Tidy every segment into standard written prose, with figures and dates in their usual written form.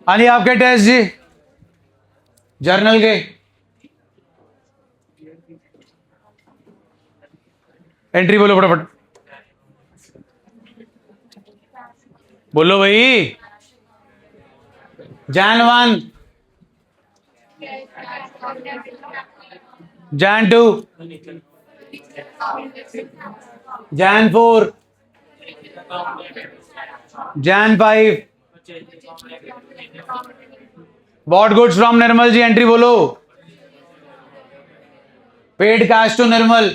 हाँ जी, आपके टेस्ट जी जर्नल के एंट्री बोलो फटाफट, बोलो भाई। Jan 1, Jan 2, Jan 4, Jan 5. Bought goods from Nirmal ji, entry बोलो। Paid cash to Nirmal.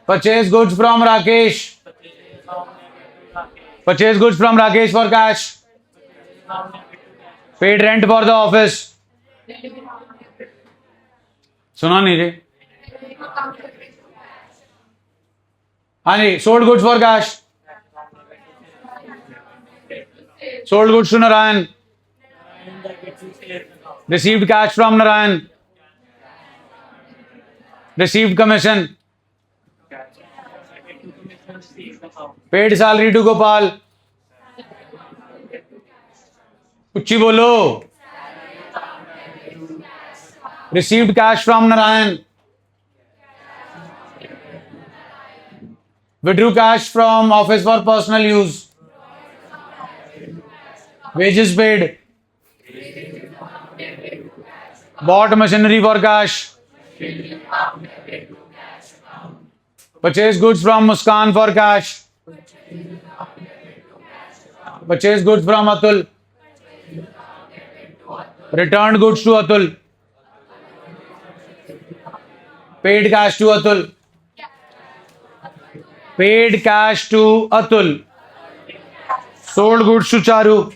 Purchase goods from Rakesh. Purchase goods from Rakesh for cash. Paid rent for the office. सुना नहीं जी? हाँ जी, sold goods for cash. Sold goods to Narayan. Received cash from Narayan. Received commission. Paid salary to Gopal. उच्ची बोलो। Received cash from Narayan. Withdrew cash from office for personal use. Wages paid. Bought machinery for cash. Purchased goods from Muskan for cash. Purchased goods from Atul. Returned goods to Atul. Paid cash to Atul. Paid cash to Atul. Sold goods to Charu.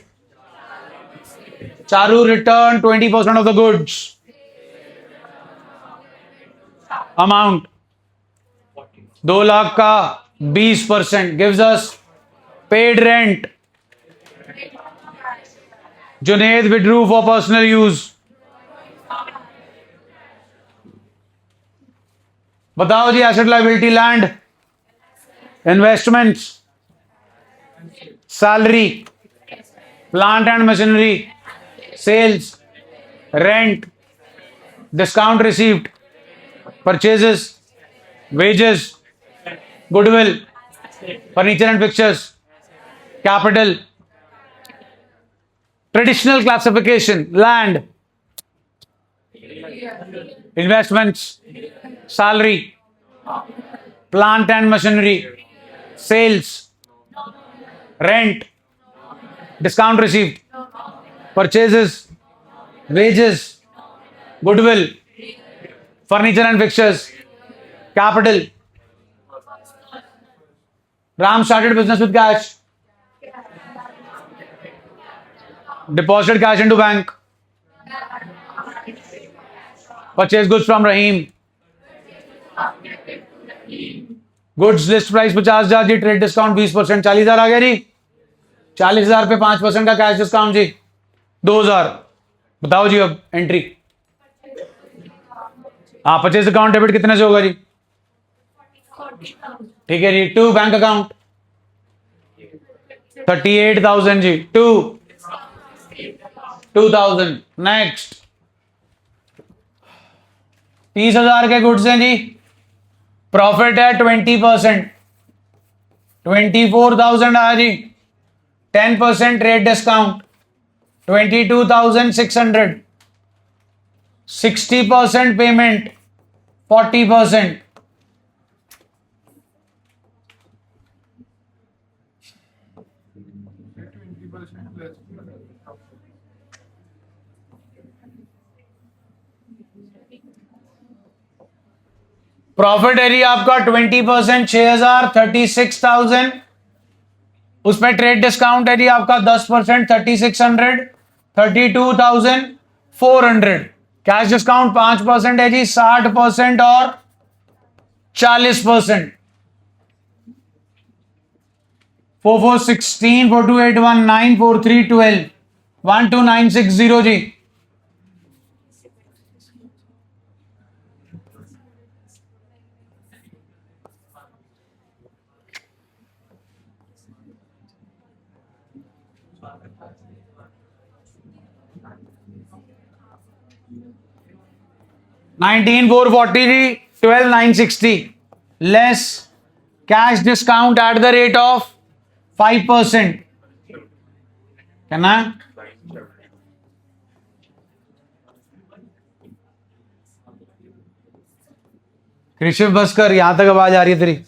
Charu returned 20% of the goods. Amount 2 lakh का 20% gives us paid rent. Junaid withdrew for personal use. बताओ जी, asset liability, land, investments, salary, plant and machinery, sales, rent, discount received, purchases, wages, goodwill, furniture and pictures, capital, traditional classification, land, investments, salary, plant and machinery, sales, rent, discount received, purchases, wages, goodwill, furniture and fixtures, capital. Ram started business with cash. Deposited cash into bank. Purchased goods from Rahim. Goods list price 50,000 ji, trade discount 20%, 40,000 आ गया जी। 40,000 पे 5% का cash discount जी 2,000। बताओ जी अब entry. हाँ, purchase account debit कितने से होगा जी? ठीक है जी। 2 बैंक अकाउंट 38,000 जी। 2,000। नेक्स्ट 30,000 के गुड्स हैं जी। प्रॉफिट है 20%, 24,000 आया जी। 10% रेट डिस्काउंट 22,600। 60% पेमेंट 40%। प्रॉफिट है जी आपका 20%, 6,000, 36,000। उसमें ट्रेड डिस्काउंट है जी आपका 10%, 3,600, 32,400। कैश डिस्काउंट 5% है जी, 60% और 40%। 4416 4281 94312 12960 जी। 19,440 जी, 12,960 less cash discount at the rate of 5%, कहना ऋषभ बस कर, यहां तक आवाज आ रही है तेरी।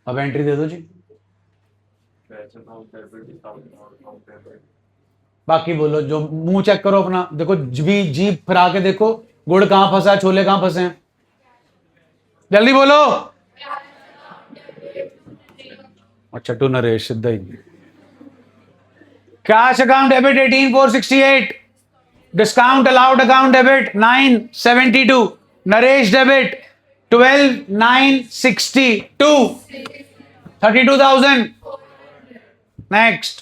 अब एंट्री दे दो जी, बाकी बोलो, जो मुंह चेक करो अपना, देखो जी जीप फिरा के देखो, गुड़ कहां फंसा है, छोले कहां फंसे हैं, जल्दी बोलो। अच्छा टू नरेश सिद्धा ही। Cash account debit 18,468, discount allowed account debit 972, Naresh debit 12,962, 32,000। Next,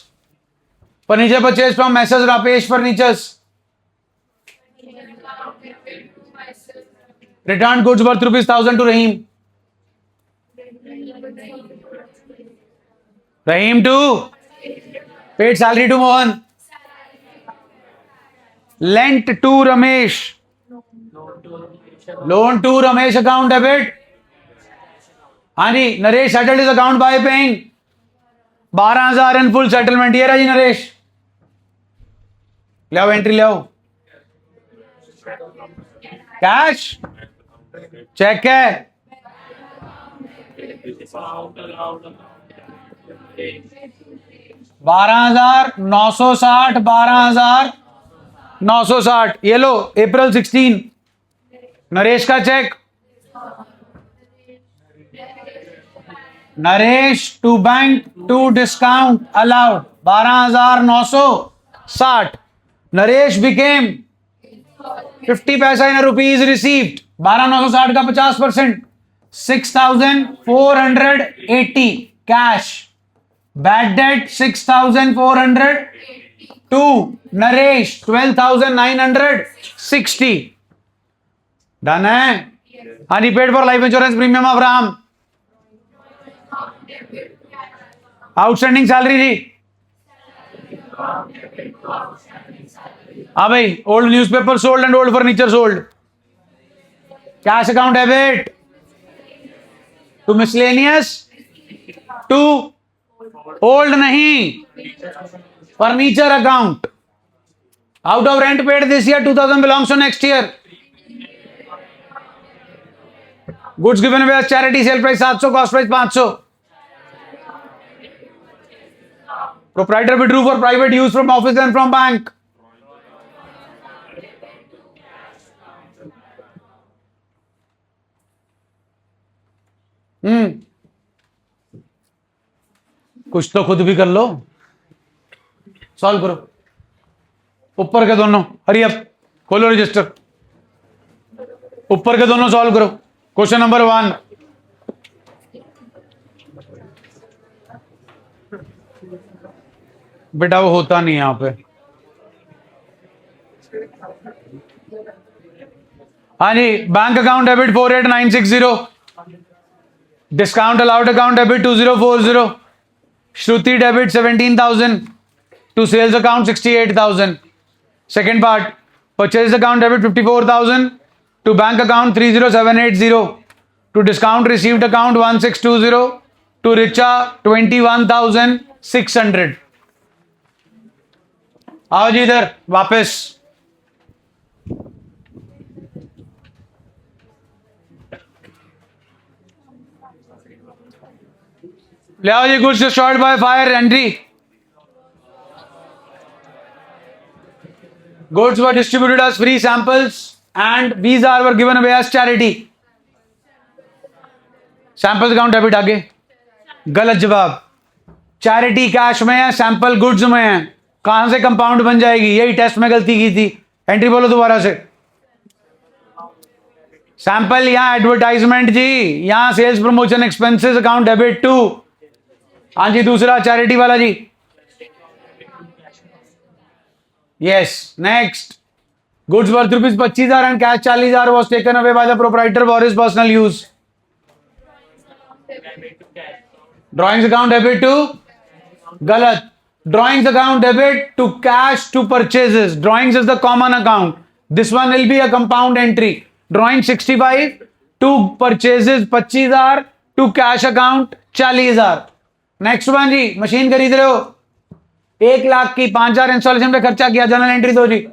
furniture purchase from messrs रापेश furnitures, return goods worth ₹1,000 to Rahim, Rahim to paid salary to Mohan, lent to Ramesh, loan to Ramesh account debit. हाँ जी, Naresh settled is account by paying 12,000 in full settlement. ये रहा जी नरेश, ले आओ entry, ले आओ। Cash cheque है 12,960, 12,960, ये लो अप्रैल 16 नरेश का cheque, Naresh to bank to discount allowed 12,960, Naresh became 50 paisa in rupees received, 12,960 का 50%, 6,480 cash, bad debt 6,402, Naresh 12,960। Done है। हाँ जी, paid for life insurance premium of Ram, outstanding salary जी। हाँ भाई, old newspaper sold and old furniture sold, cash account debit to miscellaneous to old नहीं furniture account, out of rent paid this year 2,000 belongs to next year, goods given away as charity, sale price 700, cost price 500, proprietor withdrew for private use from office and from bank, कुछ तो खुद भी कर लो, solve करो ऊपर के दोनों, hurry up खोलो रजिस्टर, ऊपर के दोनों सॉल्व करो। क्वेश्चन नंबर 1, बेटा वो होता नहीं यहां पे। हाँ जी, bank account debit 48,960, discount allowed account debit 2040, Shruti debit 17,000 to sales account 68,000। Second part, purchase account debit 54,000 to bank account 30,780, to discount received account 1620, to Richa 21,600। आओ जी इधर वापस, ले आओ जी, goods destroyed by fire entry, goods were distributed as free samples and these were given away as charity। Samples account debit आगे, गलत जवाब, चैरिटी कैश में है, सैंपल गुड्स में है, कहां से कंपाउंड बन जाएगी, यही टेस्ट में गलती की थी। एंट्री बोलो दोबारा से, सैंपल यहां एडवर्टाइजमेंट जी, यहां sales promotion expenses account debit to. हाँ जी, दूसरा चैरिटी वाला जी, yes, next, goods worth ₹25,000 and cash 40,000 was taken away by the proprietor for his personal use। Drawings account debit to, गलत. Drawings account debit to cash to purchases. Drawings is the common account. This one will be a compound entry. Drawing 65 to purchases 25,000 to cash account 40,000. Next one जी, machine खरीद रहे हो 1 लाख की, 5,000 installation पे खर्चा किया, general entry दो जी.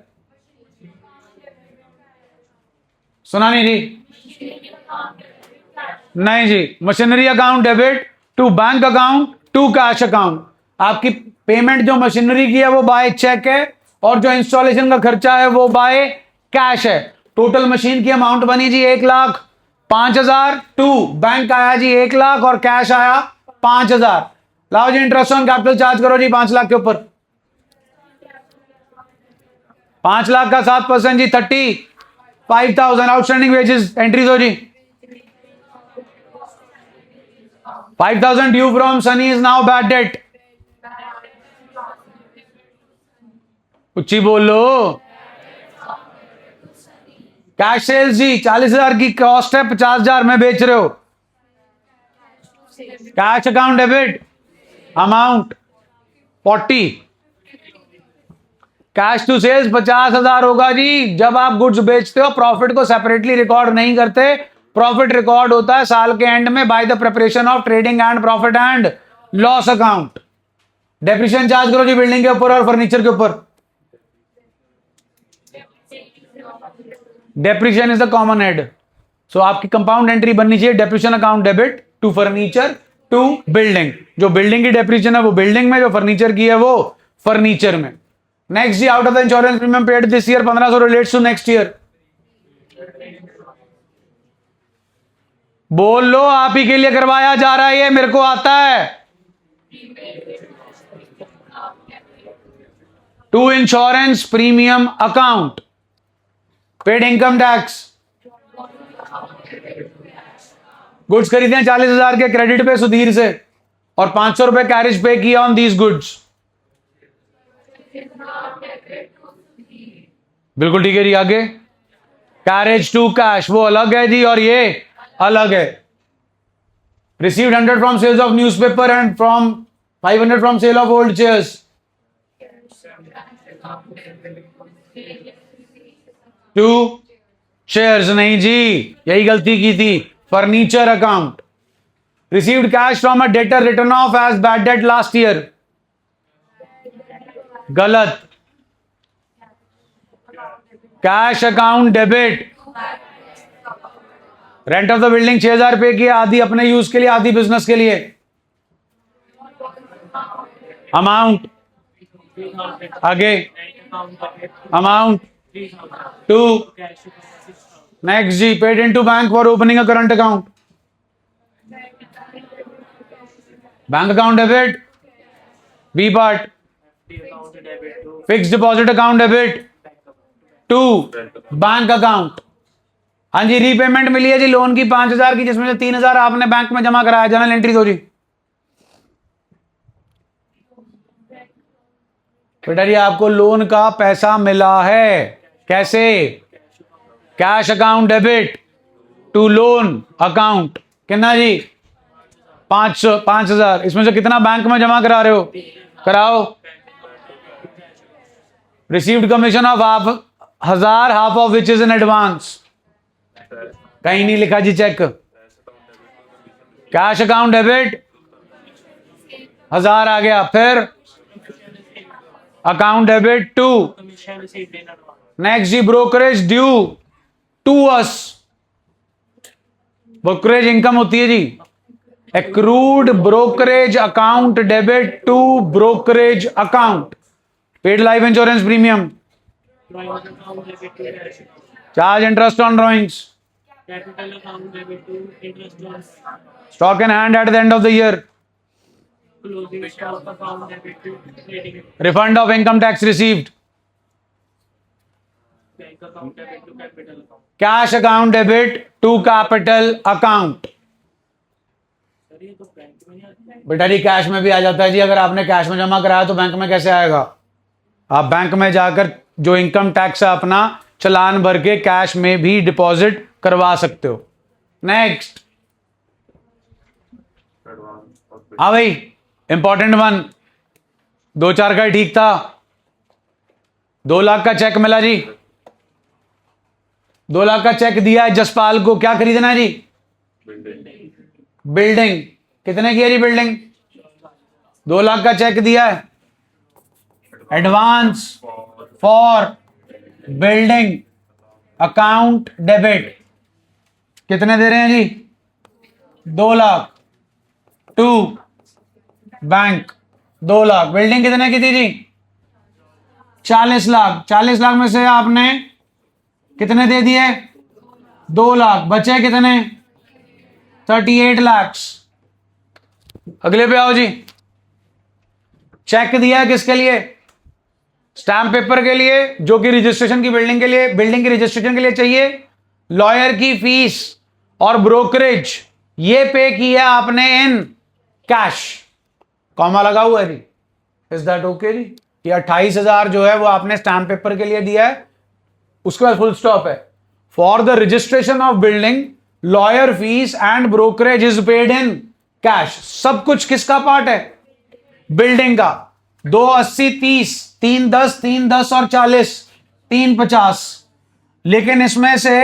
सुना नहीं जी? नहीं जी. Machinery account debit to bank account to cash account. आपकी पेमेंट जो मशीनरी की है वो बाय चेक है, और जो इंस्टॉलेशन का खर्चा है वो बाय कैश है. टोटल मशीन की अमाउंट बनी जी 1,05,000 टू बैंक आया जी 1 लाख और कैश आया 5,000. लाओ जी इंटरेस्ट ऑन कैपिटल चार्ज करो जी 5 लाख के ऊपर. 5 लाख का 7% जी 35,000. आउटस्टैंडिंग वेजेस एंट्री दो जी. 5,000 due from Sunny is now bad debt. उच्ची बोलो. कैश सेल्स जी 40,000 की कॉस्ट है, 50,000 में बेच रहे हो. Cash account debit amount 40. Cash to sales 50,000 होगा जी. जब आप गुड्स बेचते हो प्रॉफिट को सेपरेटली रिकॉर्ड नहीं करते. प्रॉफिट रिकॉर्ड होता है साल के एंड में by the preparation of trading and profit and loss account. Depreciation charge करो जी बिल्डिंग के ऊपर और फर्नीचर के ऊपर. Depreciation is the common head. So आपकी कंपाउंड एंट्री बननी चाहिए depreciation account debit to furniture to building. जो बिल्डिंग की डेप्रिसिएशन है वो बिल्डिंग में, जो फर्नीचर की है वो फर्नीचर में. नेक्स्ट जी, out of the insurance premium paid this year 1,500 relates to next year. बोल लो. आप ही के लिए करवाया जा रहा है ये, मेरे को आता है. To insurance premium account paid income tax. Goods खरीदे हैं 40,000 के क्रेडिट पे सुधीर से, और 500 रुपए कैरेज पे किया ऑन दीज गुड्स. बिल्कुल ठीक है जी. आगे कैरेज टू कैश वो अलग है जी, और ये अलग है. Received 100 from sales of newspaper and from 500 from sale of old chairs. To shares नहीं जी, यही गलती की थी. Furniture account. Received cash from a debtor return of as bad debt last year. गलत. Cash account debit. Rent of the building 6,000 pay किया, आधी अपने यूज के लिए आधी बिजनेस के लिए. अमाउंट आगे अमाउंट टू. नेक्स्ट जी, paid into bank for opening a current account. Bank account debit B part. Fix deposit account debit to bank account. हाँ जी, रीपेमेंट मिली है जी लोन की 5,000 की, जिसमें से 3,000 आपने बैंक में जमा कराया. जनरल एंट्री दो जी. बेटा जी आपको लोन का पैसा मिला है. कैसे? Cash account debit to loan account. कितना जी? 5,000. इसमें से कितना बैंक में जमा करा रहे हो? कराओ. Received commission of 1,000, half of which is in advance. कहीं नहीं लिखा जी, चेक. कैश अकाउंट डेबिट 1,000 आ गया. फिर अकाउंट डेबिट टू. नेक्स्ट जी, brokerage due to us. Brokerage income होती है जी. Accrued brokerage account debit to brokerage account. Paid life insurance premium. Charge interest on drawings. Stock in hand at the end of the year. Refund of income tax received. Cash account debit to capital account. बेटा जी cash में भी आ जाता है जी. अगर आपने cash में जमा कराया तो बैंक में कैसे आएगा? आप बैंक में जाकर जो इनकम टैक्स है अपना चालान भर के कैश में भी डिपॉजिट करवा सकते हो. नेक्स्ट, हाँ भाई, इंपॉर्टेंट वन, 2-4 का ही ठीक था। 2 लाख का चेक मिला जी, 2 लाख का चेक दिया है जसपाल को। क्या खरीदना है जी? बिल्डिंग। कितने की है जी बिल्डिंग? 2 लाख का चेक दिया है, advance for building account debit. कितने दे रहे हैं जी? 2 lakh to bank. 2 lakh. Building कितने की थी जी? 40 लाख। 40 लाख में से आपने कितने दे दिए? 2 लाख। बचे कितने? 38 लाख। अगले पे आओ जी। चेक दिया है किसके लिए? स्टैम्प पेपर के लिए, जो कि रजिस्ट्रेशन की बिल्डिंग के लिए, बिल्डिंग की रजिस्ट्रेशन के लिए चाहिए। लॉयर की फीस और ब्रोकरेज ये पे किया आपने इन कैश। कॉमा लगा हुआ है जी, इज दैट ओके जी? ये 28,000 जो है वो आपने स्टैम्प पेपर के लिए दिया है, उसके बाद फुल स्टॉप है। For the registration of building lawyer fees and brokerage is paid in cash. सब कुछ किसका पार्ट है? बिल्डिंग का। 2 80 30, 3 10, 3 10 और 40, 3 50। लेकिन इसमें से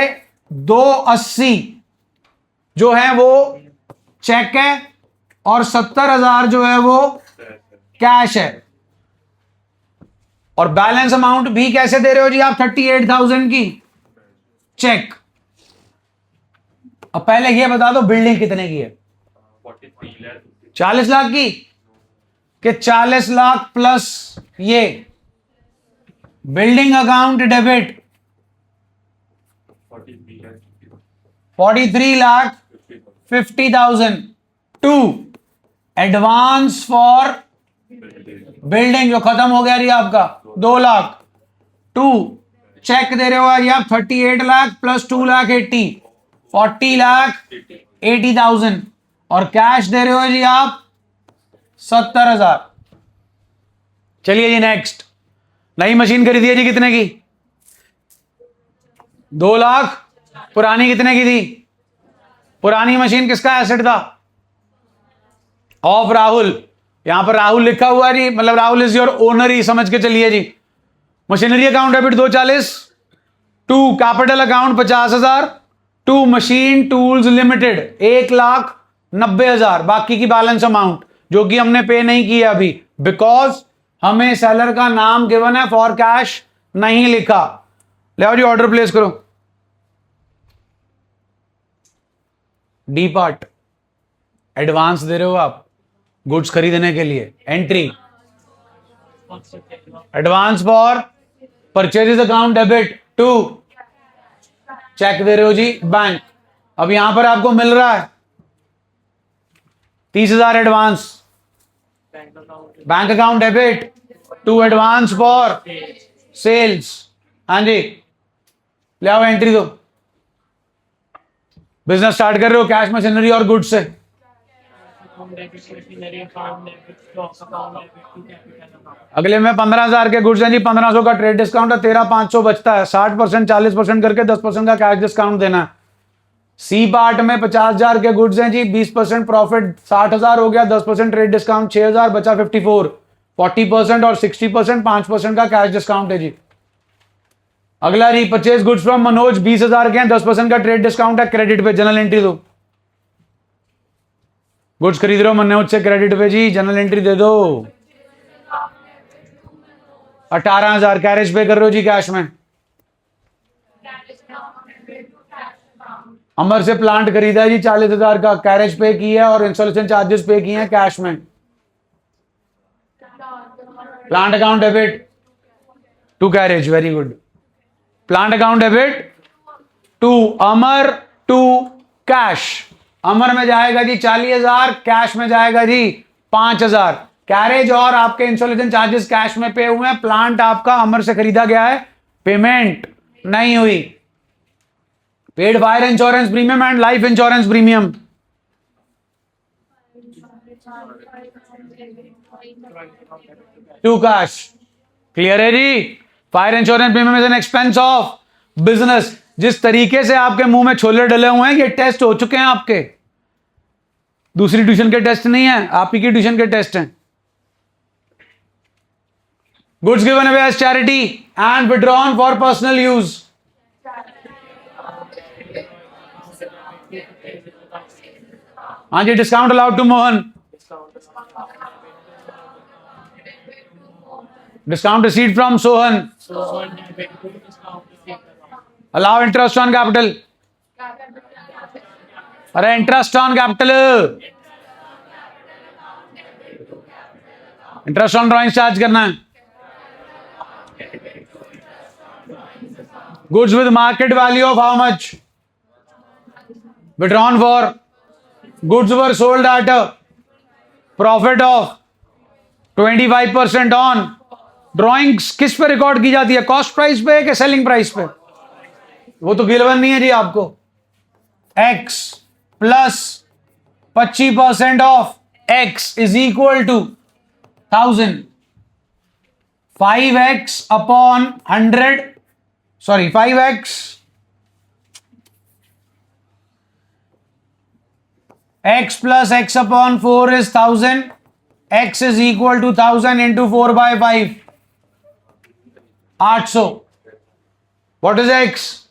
2 80 जो है वो चेक है और 70,000 जो है वो कैश है। और बैलेंस अमाउंट भी कैसे दे रहे हो जी आप? 38,000 की चेक। अब पहले ये बता दो बिल्डिंग कितने की है? 40 लाख की। कि 40 लाख प्लस ये building account debit 43 lakh 50,000 to advance for building जो खत्म हो गया जी आपका 2 लाख। टू चेक दे रहे हो जी आप 38 लाख प्लस 2 लाख 80, 40 लाख 80,000 और कैश दे रहे हो जी आप 70,000। चलिए जी नेक्स्ट। नई मशीन खरीदी है जी कितने की? 2 लाख। पुरानी कितने की थी? पुरानी मशीन किसका एसेट था? ऑफ राहुल। यहां पर राहुल लिखा हुआ है जी, मतलब राहुल इज योर ओनर ही समझ के चलिए जी। Machinery account debit 240 to capital account 50,000 to machine tools limited 1,90,000। बाकी की बैलेंस अमाउंट जो कि हमने पे नहीं किया अभी, बिकॉज हमें सेलर का नाम गिवन है, फॉर कैश नहीं लिखा। ले आओ जी ऑर्डर प्लेस करो। डी पार्ट एडवांस दे रहे हो आप गुड्स खरीदने के लिए। Entry advance for purchases account debit to cheque दे रहे हो जी बैंक। अब यहां पर आपको मिल रहा है 30,000 advance bank account debit to advance for sales. हाँ जी ले आओ एंट्री दो। बिजनेस स्टार्ट कर रहे हो कैश मशीनरी और गुड्स से। अगले में 15,000 के गुड्स हैं जी, 1500 का ट्रेड डिस्काउंट है, 13,500 बचता है। 60% 40% करके 10% का कैश डिस्काउंट देना है। सी पार्ट में 50,000 के गुड्स हैं जी, 20% प्रॉफिट 60,000 हो गया, 10% ट्रेड डिस्काउंट 6,000 बचा 54, 40% और 60% 5% का कैश डिस्काउंट है जी। अगला जी परचेज गुड्स फ्रॉम मनोज 20,000 के हैं, 10% का ट्रेड डिस्काउंट है, क्रेडिट पे जनरल एंट्री दो। गुड्स खरीद रहे हो मनोज से, क्रेडिट पे जी जनरल एंट्री दे दो। 18,000 कैरेज पे कर रहे हो जी कैश में। अमर से प्लांट खरीदा है जी 40,000 का, कैरेज पे की है और इंस्टॉलेशन चार्जेस पे किए हैं कैश में। Plant account debit to carriage, very good. Plant account debit to Amar to cash. Amar में जाएगा जी 40,000, कैश में जाएगा जी 5,000। कैरेज और आपके इंस्टॉलेशन चार्जेस कैश में पे हुए हैं, प्लांट आपका अमर से खरीदा गया है, पेमेंट नहीं हुई। Paid fire insurance premium and life insurance premium. To cash, clear है जी। Fire insurance premium is an expense of business. जिस तरीके से आपके मुंह में छोले डले हुए हैं ये टेस्ट हो चुके हैं आपके। दूसरी ट्यूशन के टेस्ट नहीं है, आप ही की ट्यूशन के टेस्ट हैं. Goods given away as charity and withdrawn for personal use. हाँ जी, discount allowed to Mohan. Discount received from Sohan. Allow interest on capital. अरे interest on capital, interest on drawing charge करना है. Goods with market value of how much? Withdrawn for. Goods were sold at a profit of 25% on. Drawings किस पे record की जाती है? Cost price पे कि सेलिंग प्राइस पे? वो तो गिवन नहीं है जी आपको. x plus 25% of x is equal to 1000. 5x upon 100, sorry 5x x plus x upon 4 is 1000. x is equal to 1000 into 4 by 5. 800. What is x?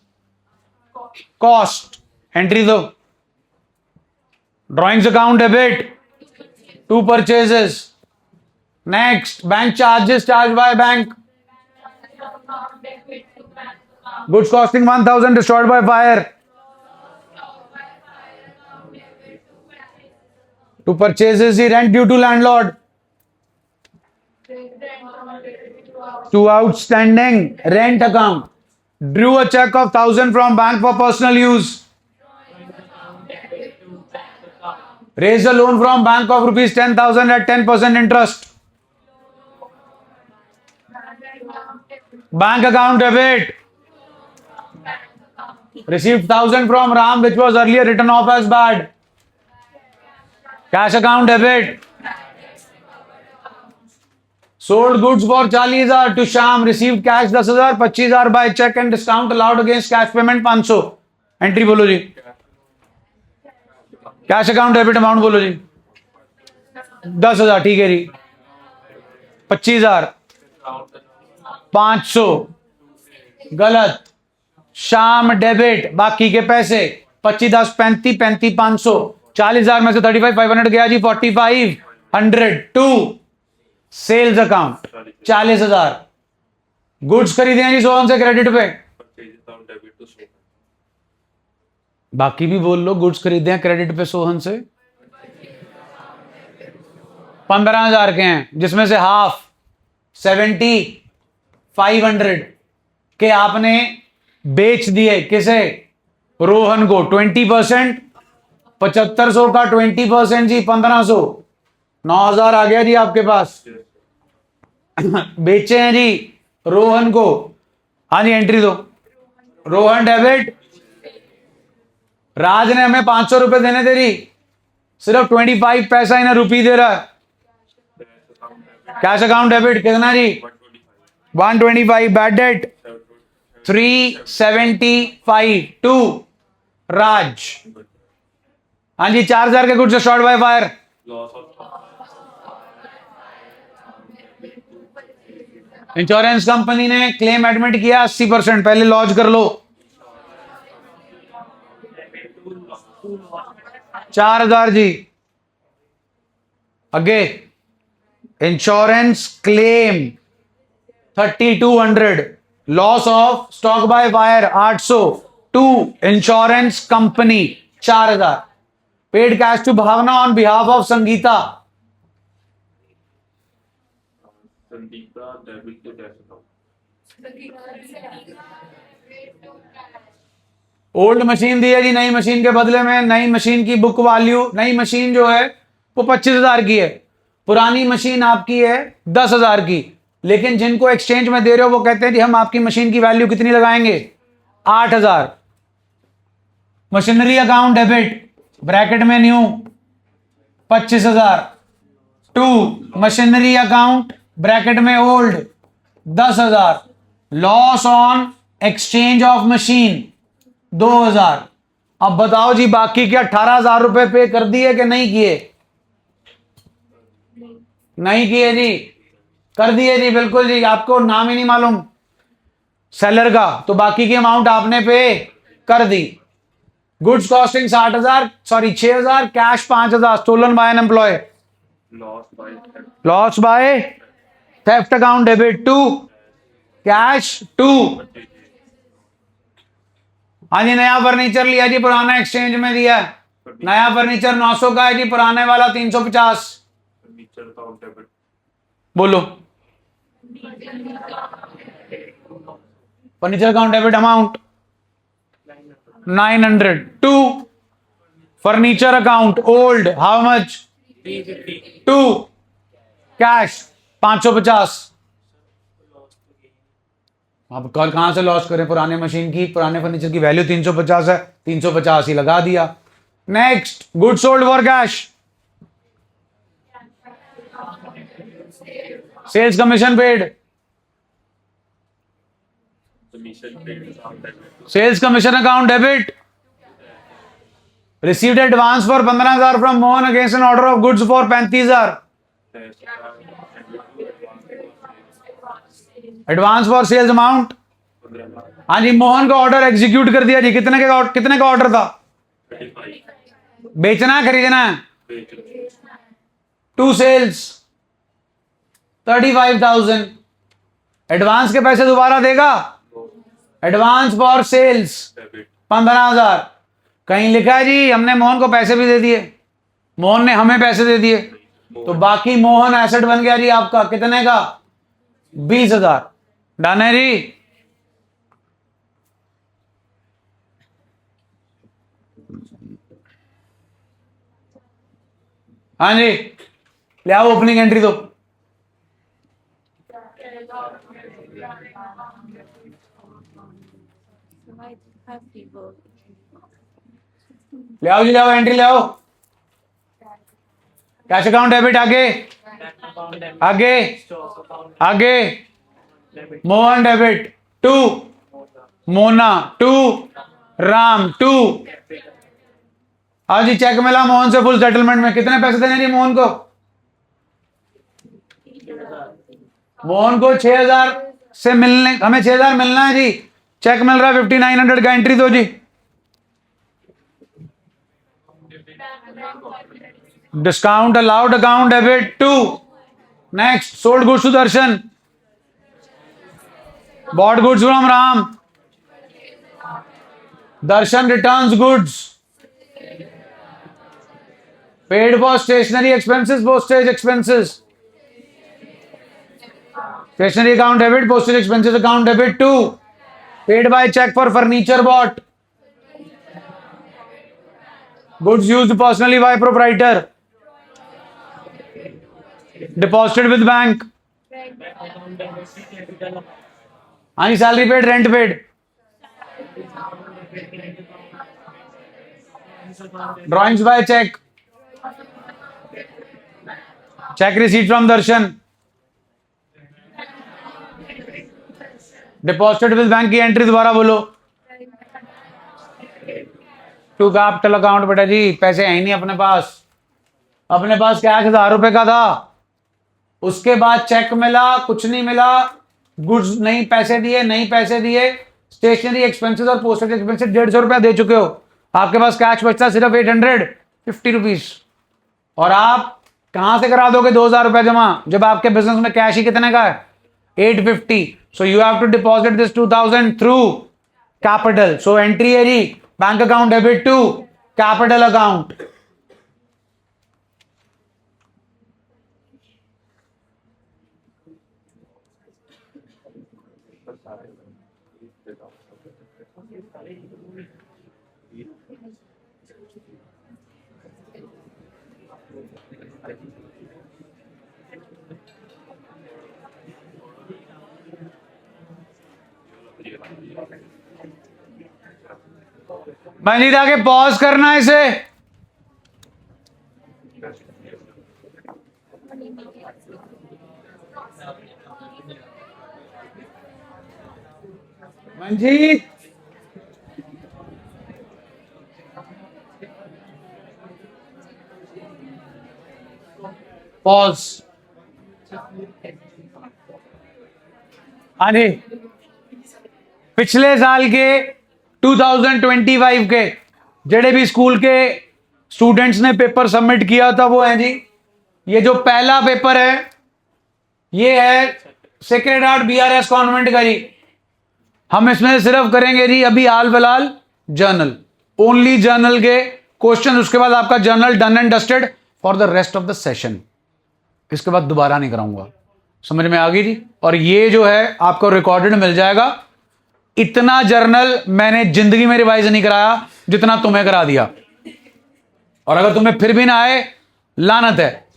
Cost. Entry दो. Drawings account debit. 2 purchases. Next, bank charges charged by bank. Goods costing 1000 destroyed by fire. To purchases the rent due to landlord. To outstanding rent account. Drew a check of 1000 from bank for personal use. Raised a loan from bank of rupees 10,000 at 10% interest. Bank account debit. Received 1000 from Ram which was earlier written off as bad. Cash account debit. Sold goods for 40,000 to Sham. Received cash 10,000, 25,000 by check and discount allowed against cash payment 500. Entry बोलो जी. Cash account debit amount बोलो जी. 10,000 ठीक है जी. 25,000, 500 गलत. शाम debit, बाकी के पैसे 25, 10, 35, 35, 500. 40,000 में से 35, 500 गया जी. 4500 टू सेल्स अकाउंट 40,000. गुड्स खरीदे हैं जी सोहन से क्रेडिट पे. बाकी भी बोल लो. गुड्स खरीदे हैं क्रेडिट पे सोहन से 15,000 के हैं, जिसमें से हाफ 7,500 के आपने बेच दिए. किसे? रोहन को. 20%, 7,500 का 20% जी 1,500. 9,000 आ गया जी आपके पास. बेचे हैं जी रोहन को. हाँ जी एंट्री दो. रोहन डेबिट. राज ने हमें 500 रुपए देने थे जी, सिर्फ 25 पैसा इन्हें रुपी दे रहा है. कैश अकाउंट डेबिट कितना जी? 125. Bad debt 375 to Raj. हाँ जी 4,000 के goods short by fire. Insurance company ने क्लेम एडमिट किया 80%. पहले लॉन्च कर लो. 4,000 जी. अगे insurance claim 3,200. Loss of stock by fire 800 to insurance company 4,000. Paid cash to Bhavana on behalf of Sangeeta. Old machine दी है जी नई मशीन के बदले में. नई मशीन की बुक वैल्यू, नई मशीन जो है वो 25,000 की है. पुरानी मशीन आपकी है 10,000 की. लेकिन जिनको एक्सचेंज में दे रहे हो वो कहते हैं जी हम आपकी मशीन की वैल्यू कितनी लगाएंगे? 8,000. मशीनरी अकाउंट डेबिट ब्रैकेट में new 25,000 to machinery account bracket में old 10,000. Loss on exchange of machine 2,000. अब बताओ जी, बाकी के 18,000 रुपए पे कर दिए कि नहीं किए? नहीं किए जी, कर दिए जी, बिल्कुल जी। आपको नाम ही नहीं मालूम सेलर का, तो बाकी की अमाउंट आपने पे कर दी। Goods costing 60,000, sorry 6,000, cash 5,000, stolen by an employee, loss by theft account debit to cash to. हाँ जी, नया फर्नीचर लिया जी, पुराना एक्सचेंज में दिया। नया फर्नीचर 900 का है जी, पुराने वाला 350। बोलो, furniture account debit amount 900 to furniture account old how much to cash 550। अब कल कहां से लॉस करें? पुराने मशीन की, पुराने फर्नीचर की वैल्यू 350 है, 350 ही लगा दिया। Next, good sold for cash, sales commission paid, sales commission account debit, received advance for 15,000 from Mohan against an order of goods for 35,000, advance for sales amount. हाँ जी, मोहन का ऑर्डर एग्जीक्यूट कर दिया जी। कितने का ऑर्डर था? बेचना है खरीदना है? To sales 35,000। एडवांस के पैसे दोबारा देगा? Advance for sales 15,000। कहीं लिखा है जी हमने मोहन को पैसे भी दे दिए, मोहन ने हमें पैसे दे दिए, तो बाकी मोहन एसेट बन गया जी आपका। कितने का? 20,000। डन है जी। हाँ जी, ले आओ ओपनिंग एंट्री दो। ले आओ जी, ले आओ, एंट्री ले आओ। कैश अकाउंट डेबिट आगे, आगे, आगे, Mohan debit to Mona to Ram to. हाँ जी, चेक मिला मोहन से फुल सेटलमेंट में। कितने पैसे देने जी मोहन को? मोहन को 6,000 से मिलने, हमें 6,000 मिलना है जी। चेक मिल रहा है 5,900 का। एंट्री दो जी। Discount allowed account debit to. Next, sold goods to Darshan, bought goods from Ram, Darshan returns goods, paid for stationery expenses, postage expenses, stationery account debit, postage expenses account debit to, paid by cheque for furniture bought, goods used personally by proprietor, deposited with bank. हाँ जी, salary paid, rent paid, drawings by cheque, cheque receipt from Darshan, deposited with bank की entry दोबारा बोलो। To capital account. बेटा जी पैसे है ही नहीं अपने पास, अपने पास कैश 1,000 रुपए का था, उसके बाद चेक मिला, कुछ नहीं मिला, गुड्स नहीं पैसे दिए, नहीं पैसे दिए, स्टेशनरी एक्सपेंसेस और पोस्टेज एक्सपेंसेस 150 रुपया दे चुके हो, आपके पास कैश बचता सिर्फ 850 रुपीज। और आप कहां से करा दोगे 2,000 रुपया जमा जब आपके बिजनेस में कैश ही कितने का है? 850। So you have to deposit this 2,000 through capital. So entry है जी, bank account debit to capital account. मनीदा के पॉज करना है इसे। मंजीत पॉज। अरे पिछले साल के 2025 के जेडे भी स्कूल के स्टूडेंट्स ने पेपर सबमिट किया था वो है जी, ये जो पहला पेपर है ये है सेक्रेड हार्ट बीआरएस कॉन्वेंट का जी। हम इसमें सिर्फ करेंगे जी अभी हाल फिलहाल जर्नल, ओनली जर्नल के क्वेश्चन, उसके बाद आपका journal done and dusted for the rest of the session. इसके बाद दोबारा नहीं कराऊंगा, समझ में आ गई जी। और ये जो है आपको रिकॉर्डेड मिल जाएगा। इतना जर्नल मैंने जिंदगी में रिवाइज नहीं कराया जितना तुम्हें करा दिया, और अगर तुम्हें फिर भी ना आए लानत है।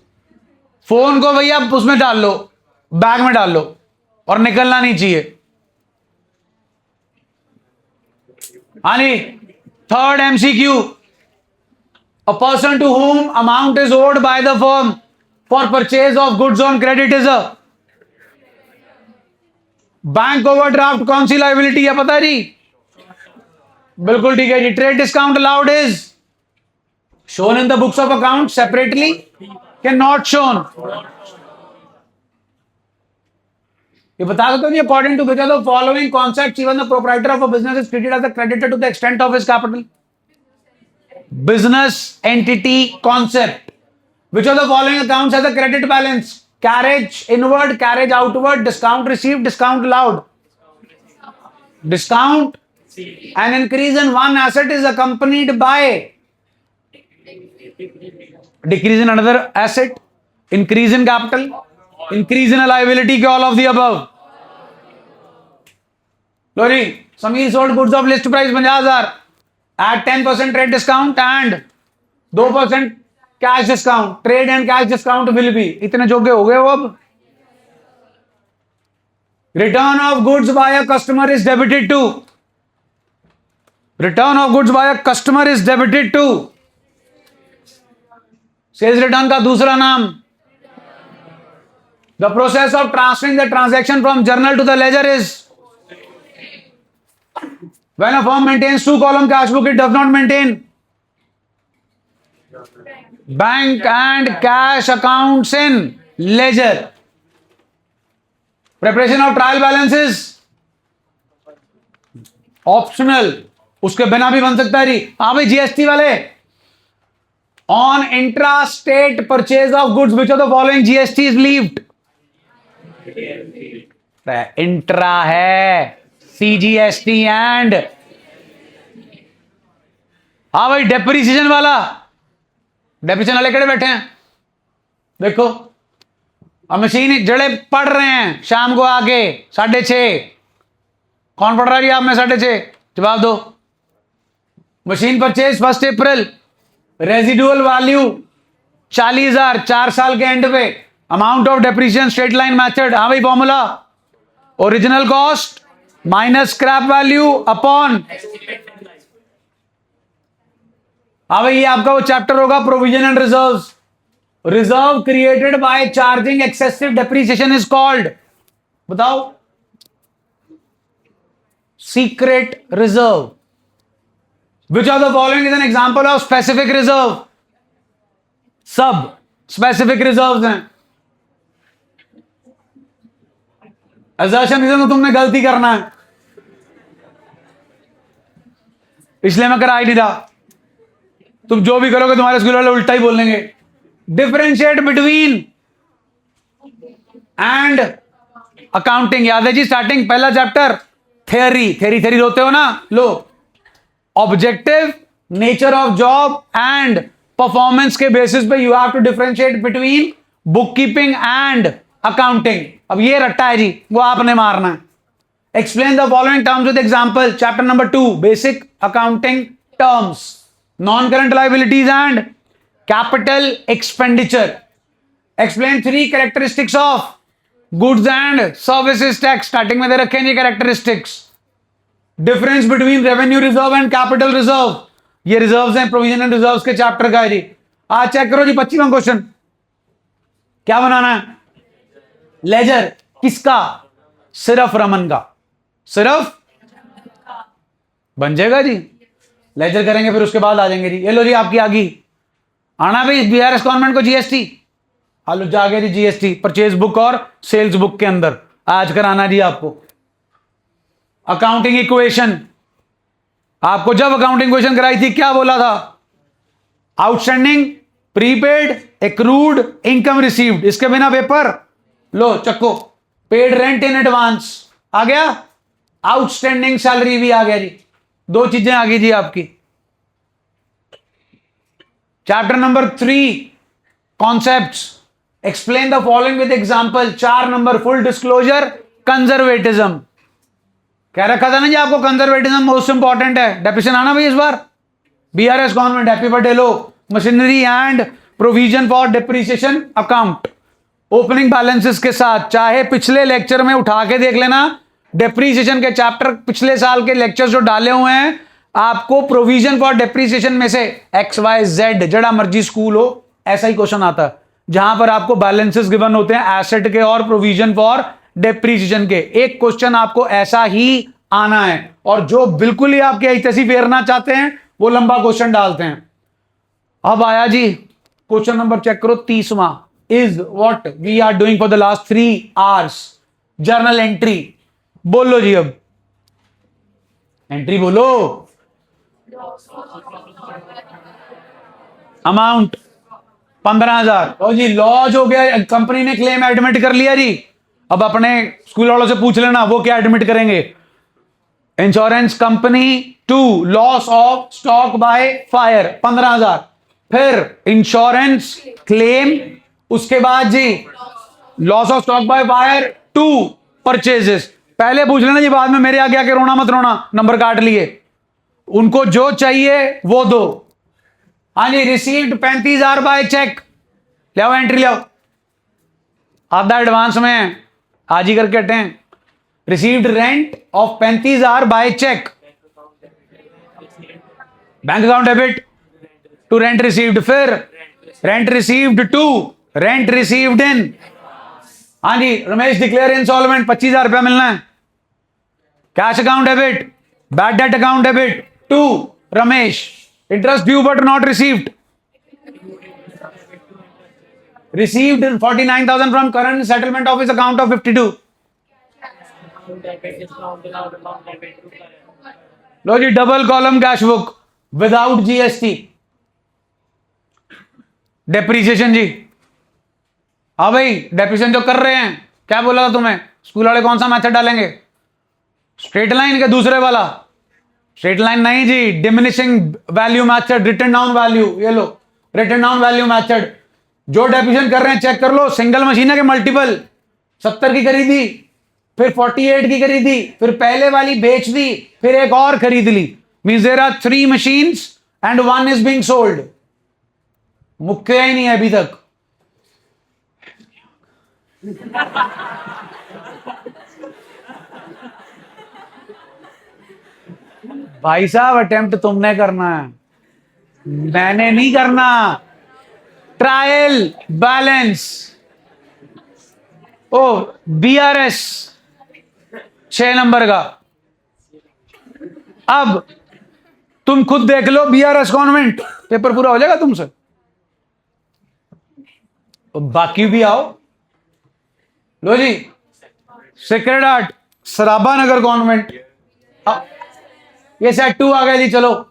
फोन को भैया उसमें डाल लो, बैग में डाल लो और निकलना नहीं चाहिए। हानी third MCQ, a person to whom amount is owed by the firm for purchase of goods on credit is a bank overdraft कौन सी लाइबिलिटी है पता है जी? बिल्कुल ठीक है जी। Trade discount allowed is shown in the books of account separately, can not shown. ये बता सकते हो according to which of the following concepts even the proprietor of a business is treated as a creditor to the extent of his capital. Business entity concept, which of the following accounts has a credit balance? Carriage inward, carriage outward, discount received, discount allowed. Discount, an increase in one asset is accompanied by decrease in another asset, increase in capital, increase in a liability, all of the above. Lori, Sameer sold goods of list price 50,000 at 10% trade discount and 2% cash discount. Trade and cash discount will be, इतने जोगे हो गए हो। अब return of goods by a customer is debited to, return of goods by a customer is debited to sales return का दूसरा नाम। The process of transferring the transaction from journal to the ledger is when a firm maintains 2 column cash book, it does not maintain bank and cash accounts in laser. Preparation of trial balances optional, उसके बिना भी बन सकता है जी। हाँ भाई GST वाले, on intra state purchase of goods which of the following GST is levied? Intra है सीजीएसटी एंड, हाँ भाई डेप्रिसिएशन वाला, डेप्रिसिएशन वाले कड़े बैठे हैं देखो। अब मशीन जड़े पढ़ रहे हैं शाम को आके 6:30, कौन पढ़ रहा है आप में 6:30? जवाब दो। Machine purchase 1 April, residual value 40,000 4 साल के एंड पे, amount of depreciation straight line method. हाँ भाई formula original cost minus scrap value upon, हाँ भाई ये आपका वो चैप्टर होगा provision and reserves. Reserve created by charging excessive depreciation is called, बताओ? Secret reserve. Which of the following is an example of specific reserve? सब specific reserves हैं। Assertion तो तुमने गलती करना है, इसलिए मैं करा ही नहीं था। तुम जो भी करोगे तुम्हारे स्कूल वाले उल्टा ही बोलेंगे। डिफरेंशिएट बिटवीन एंड अकाउंटिंग, याद है जी स्टार्टिंग पहला चैप्टर थ्योरी, थ्योरी होते हो ना लो। Objective, nature of job and performance के बेसिस पे you have to differentiate between book keeping and accounting. अब ये रट्टा है जी, वो आपने मारना है। Explain the following terms with example. Chapter number 2 basic accounting terms, non-current liabilities and capital expenditure. Explain 3 characteristics of goods and services tax. Starting में दे रखे हैं ये characteristics. Difference between revenue reserve and capital reserve. ये reserves हैं, provision and reserves के chapter का है जी। आज चेक करो जी 25वां क्वेश्चन। क्या बनाना है? लेजर किसका? सिर्फ रमन का, सिर्फ बन जाएगा जी। लेजर करेंगे फिर उसके बाद आ जाएंगे जी। ये लो जी आपकी आ गई। आना भाई बीआरएस गवर्नमेंट को जीएसटी, आलू जागे जी जीएसटी परचेज बुक और सेल्स बुक के अंदर आज कराना जी आपको। अकाउंटिंग इक्वेशन, आपको जब अकाउंटिंग इक्वेशन कराई थी क्या बोला था? Outstanding, prepaid, accrued, income received, इसके बिना पेपर लो चक्को। पेड रेंट इन एडवांस आ गया, आउटस्टैंडिंग सैलरी भी आ गया जी, दो चीजें आ गई जी आपकी। Chapter number 3 concepts, explain the following with example. 4 number full disclosure, conservatism, कह रखा था ना जी आपको कंजर्वेटिज्म मोस्ट इंपॉर्टेंट है। डेफिनेशन आना भाई इस बार, बीआरएस गवर्नमेंट हैप्पी बर्थडे लो। Machinery and provision for depreciation account, opening balances के साथ, चाहे पिछले लेक्चर में उठा के देख लेना, डिप्रिसिएशन के चैप्टर पिछले साल के लेक्चर्स जो डाले हुए हैं आपको, प्रोविजन फॉर डिप्रिसिएशन में से XYZ जड़ा मर्जी स्कूल हो ऐसा ही क्वेश्चन आता है, जहां पर आपको बैलेंसेस गिवन होते हैं एसेट के और प्रोविजन फॉर डिप्रिसिएशन के। एक क्वेश्चन आपको ऐसा ही आना है, और जो बिल्कुल ही आपके ऐसी फेरना चाहते हैं वो लंबा क्वेश्चन डालते हैं। अब आया जी क्वेश्चन नंबर चेक करो 30वां, is what we are doing for the last 3 hours, journal entry. बोलो जी, अब एंट्री बोलो। अमाउंट 15,000, लो जी लॉज हो गया, कंपनी ने क्लेम एडमिट कर लिया जी। अब अपने स्कूल वालों से पूछ लेना वो क्या एडमिट करेंगे। Insurance company to loss of stock by fire 15,000, फिर इंश्योरेंस क्लेम, उसके बाद जी loss of stock by fire to purchases. पहले पूछ लेना जी, बाद में मेरे आगे आके रोना मत रोना, नंबर काट लिए। उनको जो चाहिए वो दो। हाँ जी, रिसीव्ड 35,000 बाय चेक, ले आओ एंट्री ले आओ, आधा एडवांस में आज ही करके हटे। Received rent of 35,000 by cheque, bank account debit to rent received, फिर rent received to rent received in. हाँ जी, रमेश डिक्लेयर इंसॉल्वेंट, 25,000 रुपया मिलना है। Cash account debit, bad debt account debit to Ramesh, interest due but not received, received 49,000 from current settlement office account of 52। लो जी double column cash book without GST, depreciation जी। हाँ भाई, डेप्रीसिएशन जो कर रहे हैं, क्या बोला था तुम्हें स्कूल वाले, कौन सा मेथड डालेंगे? स्ट्रेट लाइन के दूसरे वाला? स्ट्रेट लाइन नहीं जी, diminishing value method, written down value. ये लो रिटन डाउन वैल्यू मेथड। जो डेप्रीसिएशन कर रहे हैं चेक कर लो, सिंगल मशीन है के मल्टीपल। 70 की खरीदी, फिर 48 की खरीदी, फिर पहले वाली बेच दी, फिर एक और खरीद ली। Means there are 3 machines and 1 is being sold. मुक्के ही नहीं है अभी तक। भाई साहब अटेम्प्ट तुमने करना है, मैंने नहीं करना। ट्रायल बैलेंस, ओ बीआरएस 6 नंबर का। अब तुम खुद देख लो, बीआरएस कॉन्वेंट, पेपर पूरा हो जाएगा तुमसे। बाकी भी आओ। लो जी सेक्रेड हार्ट सराबा नगर कॉन्वेंट, ये सेट 2 आ गया जी। चलो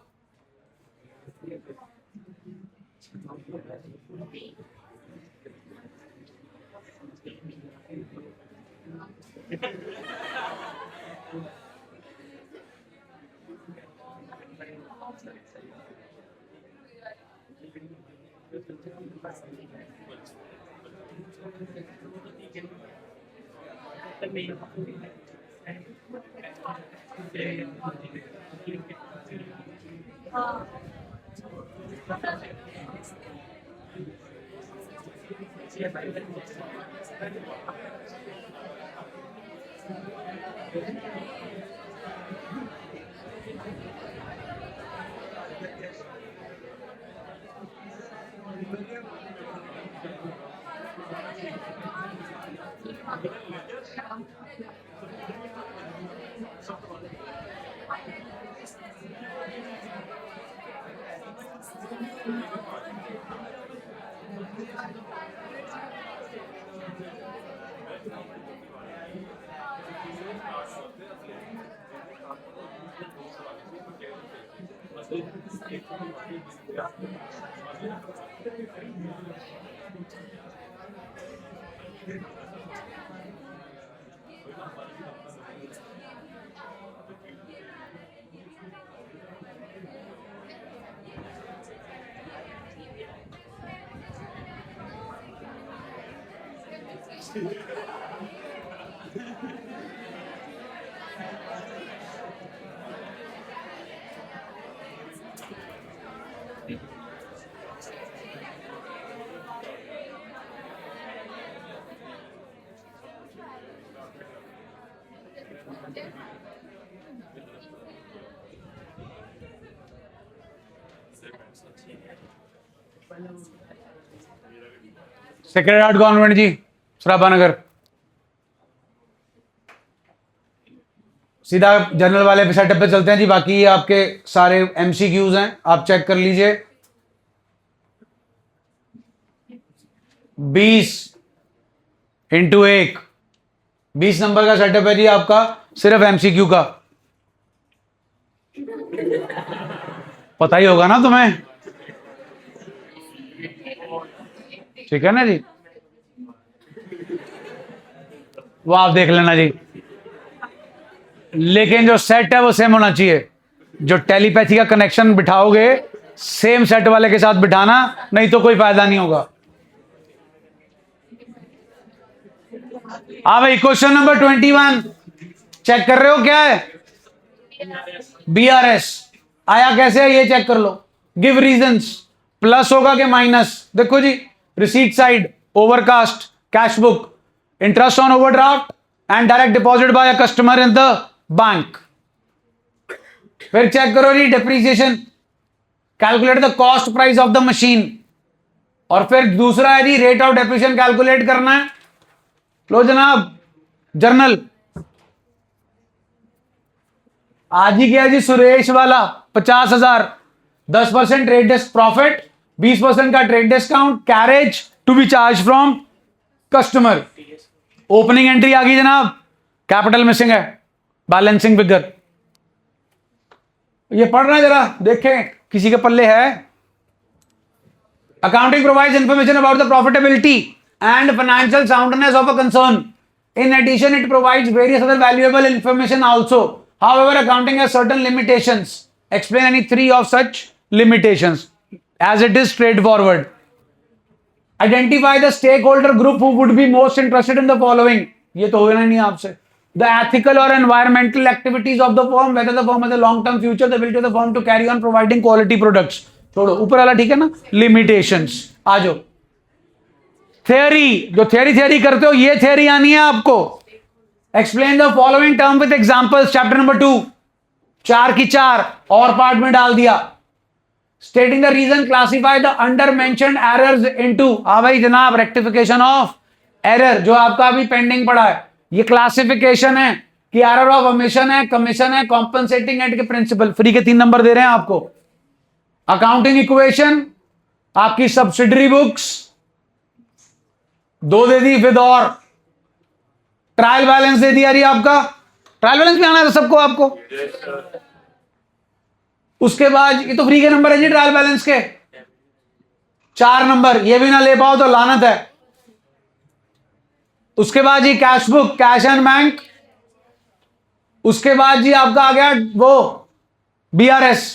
सेक्रेड हार्ट कॉन्वेंट जी, सराबा नगर। सीधा जनरल वाले पे सेटअप पे चलते हैं जी। बाकी ये आपके सारे एमसीक्यूज हैं, आप चेक कर लीजिए। 20 इंटू 1, 20 नंबर का सेटअप है जी आपका, सिर्फ एमसीक्यू का। पता ही होगा ना तुम्हें, ठीक है ना जी। वो आप देख लेना जी, लेकिन जो सेट है वो सेम होना चाहिए। जो टेलीपैथी का कनेक्शन बिठाओगे सेम सेट वाले के साथ बिठाना, नहीं तो कोई फायदा नहीं होगा। हाँ भाई, क्वेश्चन नंबर 21 चेक कर रहे हो क्या है? बीआरएस आया कैसे है ये चेक कर लो। गिव रीजंस, प्लस होगा कि माइनस? देखो जी, receipt side overcast, cash book, interest on overdraft and direct deposit by a customer in the bank. फिर चेक करो जी depreciation, calculate the cost price of the machine. और फिर दूसरा है जी रेट ऑफ डेप्रिसिएशन कैलकुलेट करना है। लो जनाब, जर्नल आज ही क्या जी, सुरेश वाला 50,000, 10% ट्रेड डेस्क प्रॉफिट, 20% का trade discount, carriage to be charge from customer. Opening entry आ गई जनाब, कैपिटल मिसिंग है, बैलेंसिंग फिगर। ये पढ़ना जरा, देखें किसी के पल्ले है। Accounting provides information about the profitability and financial soundness of a concern. In addition, it provides various other valuable information also. However, accounting has certain limitations. Explain any 3 of such limitations, as it is straightforward. Identify the stakeholder group who would be most interested in the following. ये तो होना नहीं आपसे. The ethical or environmental activities of the firm, whether the firm has a long-term future, the ability of the firm to carry on providing quality products. छोड़ो, ऊपर वाला ठीक है ना? Limitations. आ जाओ. थ्योरी, जो थ्योरी करते हो, ये थ्योरी आनी है आपको। Explain the following term with examples, chapter number 2, 4 की 4 और पार्ट में डाल दिया। Stating the reason, classify the under mentioned errors into. हाँ भाई जनाब, रेक्टिफिकेशन ऑफ एरर जो आपका अभी पेंडिंग पड़ा है, ये क्लासिफिकेशन है कि एरर ऑफ ओमिशन है, कमीशन है, कॉम्पनसेटिंग एंड के प्रिंसिपल। फ्री के 3 नंबर दे रहे हैं आपको। अकाउंटिंग इक्वेशन, आपकी subsidiary books 2 they the, with और ट्रायल बैलेंस दे दिया रही आपका। ट्रायल बैलेंस भी आना था सबको आपको। उसके बाद ये तो फ्री के नंबर है जी, ट्रायल बैलेंस के 4 नंबर, ये भी ना ले पाओ तो लानत है। उसके बाद जी cash book, cash and bank. उसके बाद जी आपका आ गया वो बीआरएस,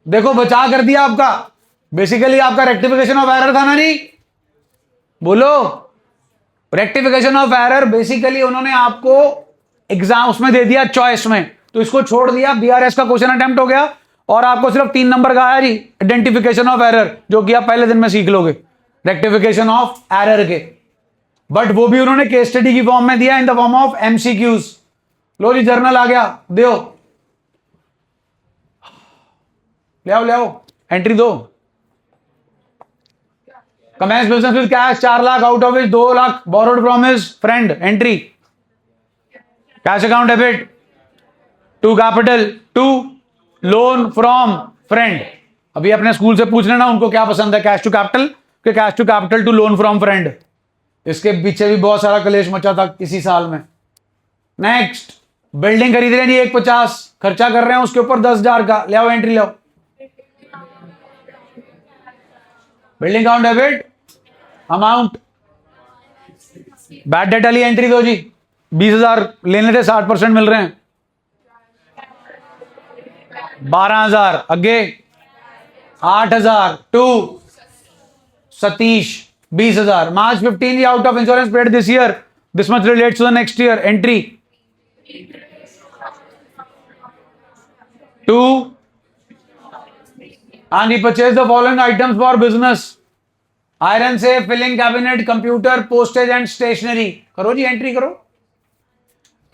देखो बचा कर दिया आपका। बेसिकली आपका रेक्टिफिकेशन ऑफ एरर था ना नहीं, बोलो। रेक्टिफिकेशन ऑफ एरर बेसिकली उन्होंने आपको एग्जाम उसमें दे दिया, चॉइस में, तो इसको छोड़ दिया। बीआरएस का क्वेश्चन अटेम्प्ट हो गया और आपको सिर्फ 3 नंबर का आया जी, आइडेंटिफिकेशन ऑफ एरर, जो कि आप पहले दिन में सीख लोगे रेक्टिफिकेशन ऑफ एरर के। बट वो भी उन्होंने केस स्टडी की फॉर्म में दिया, in the form of MCQs. लो जी, जर्नल आ गया, दो ले आओ, एंट्री दो। Commence business with cash 4 lakh, out of which 2 lakh borrowed from his friend. Entry. Cash account debit to capital to loan from friend. अभी अपने स्कूल से पूछ लेना उनको क्या पसंद है, cash to capital, cash to capital to loan from friend, इसके पीछे भी बहुत सारा कलेश मचा था इसी साल में। नेक्स्ट, बिल्डिंग खरीद रहे हैं जी 150, खर्चा कर रहे हैं उसके ऊपर 10,000 का, ले आओ एंट्री, ले आओ। Building count debit amount, bad debt वाली एंट्री दो जी, 20,000 लेने थे, 60% मिल रहे हैं, 12,000, अगे 8,000 to Satish 20,000। March 15 the out of insurance paid this year, this much relates to the next year, entry 2 and he purchased the following items for business, iron safe, filling cabinet, computer, postage and stationery। करो जी entry करो।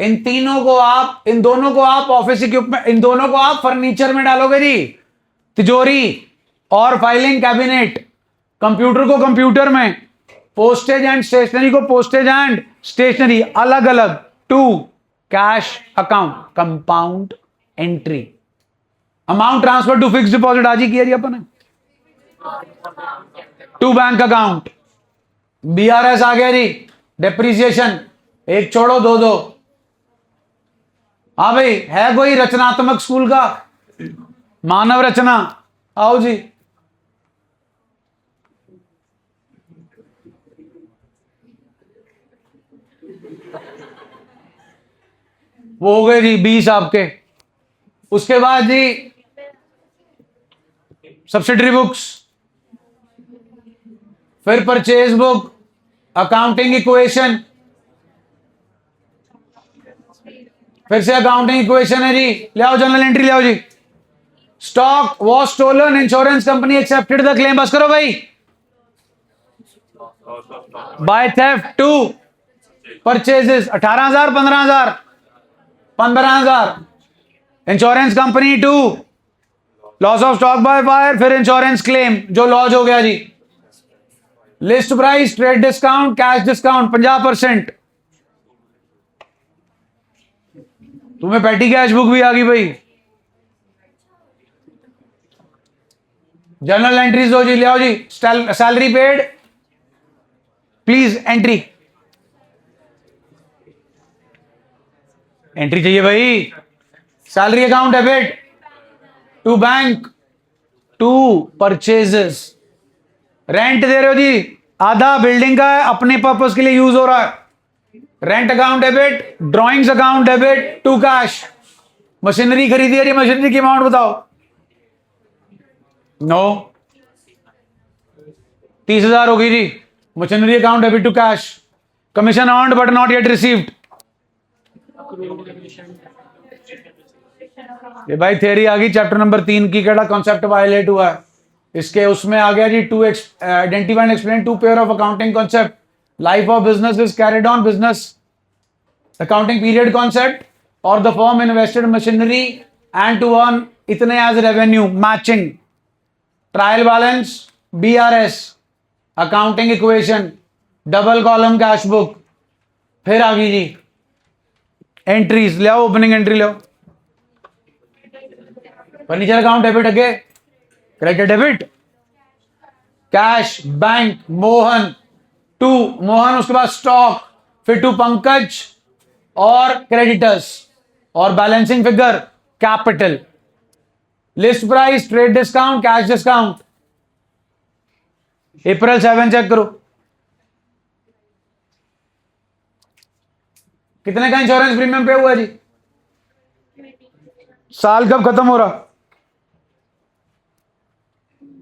इन तीनों को आप, इन दोनों को आप office equipment, इन दोनों को आप फर्नीचर में डालोगे जी, तिजोरी और फाइलिंग कैबिनेट, कंप्यूटर को कंप्यूटर में, पोस्टेज एंड स्टेशनरी को पोस्टेज एंड स्टेशनरी, अलग अलग। 2 cash account, compound entry, amount transfer to fix deposit आज ही किया जी अपन ने। 2 बैंक अकाउंट, बीआरएस आ गया जी, डेप्रीसिएशन, एक छोड़ो दो दो। हाँ भाई, है कोई रचनात्मक स्कूल का, मानव रचना, आओ जी। वो हो गए जी 20 आपके। उसके बाद जी सब्सिडरी बुक्स, फिर परचेज बुक, अकाउंटिंग इक्वेशन, फिर से अकाउंटिंग इक्वेशन है जी, ले आओ जनरल एंट्री, ले आओ जी। Stock was stolen, insurance company accepted the claim, बस करो भाई। By theft 2 purchases, 18,000, 15,000, 15,000, insurance company 2, loss of stock by fire, फिर इंश्योरेंस क्लेम जो लॉस हो गया जी। List price, trade discount, cash discount 50%। तुम्हें पेटी कैश बुक भी आ गई भाई। जर्नल एंट्रीज दो जी, ले आओ जी। Salary paid, please entry, entry चाहिए भाई। Salary account debit, 2 bank, 2 purchases, rent दे रहे हो जी, आधा बिल्डिंग का है, अपने पर्पस के लिए यूज हो रहा है, rent account debit, drawings account debit, 2 cash. Machinery खरीदी है जी, मशीनरी की अमाउंट बताओ। नो 30,000 होगी जी, machinery account debit to cash. Commission earned but not yet received, ये भाई थियरी आ गई चैप्टर नंबर 3 की, केड़ा कॉन्सेप्ट वायलेट हुआ है इसके, उसमें आ गया जी 2 identify and explain 2 pair of accounting concept, life of business is carried on business accounting period concept, और the firm invested machinery and to earn इतने as revenue, matching, trial balance, BRS, accounting equation, double column cash book. फिर आ गई जी entries, ले आओ opening entry, ले आओ। Furniture account debit, अगे credit debit, cash, bank, Mohan 2 Mohan, उसके बाद स्टॉक, फिर 2 पंकज और क्रेडिटर्स, और balancing figure capital, list price, trade discount, cash discount. April 7 check करो, कितने का इंश्योरेंस प्रीमियम पे हुआ जी, साल कब खत्म हो रहा,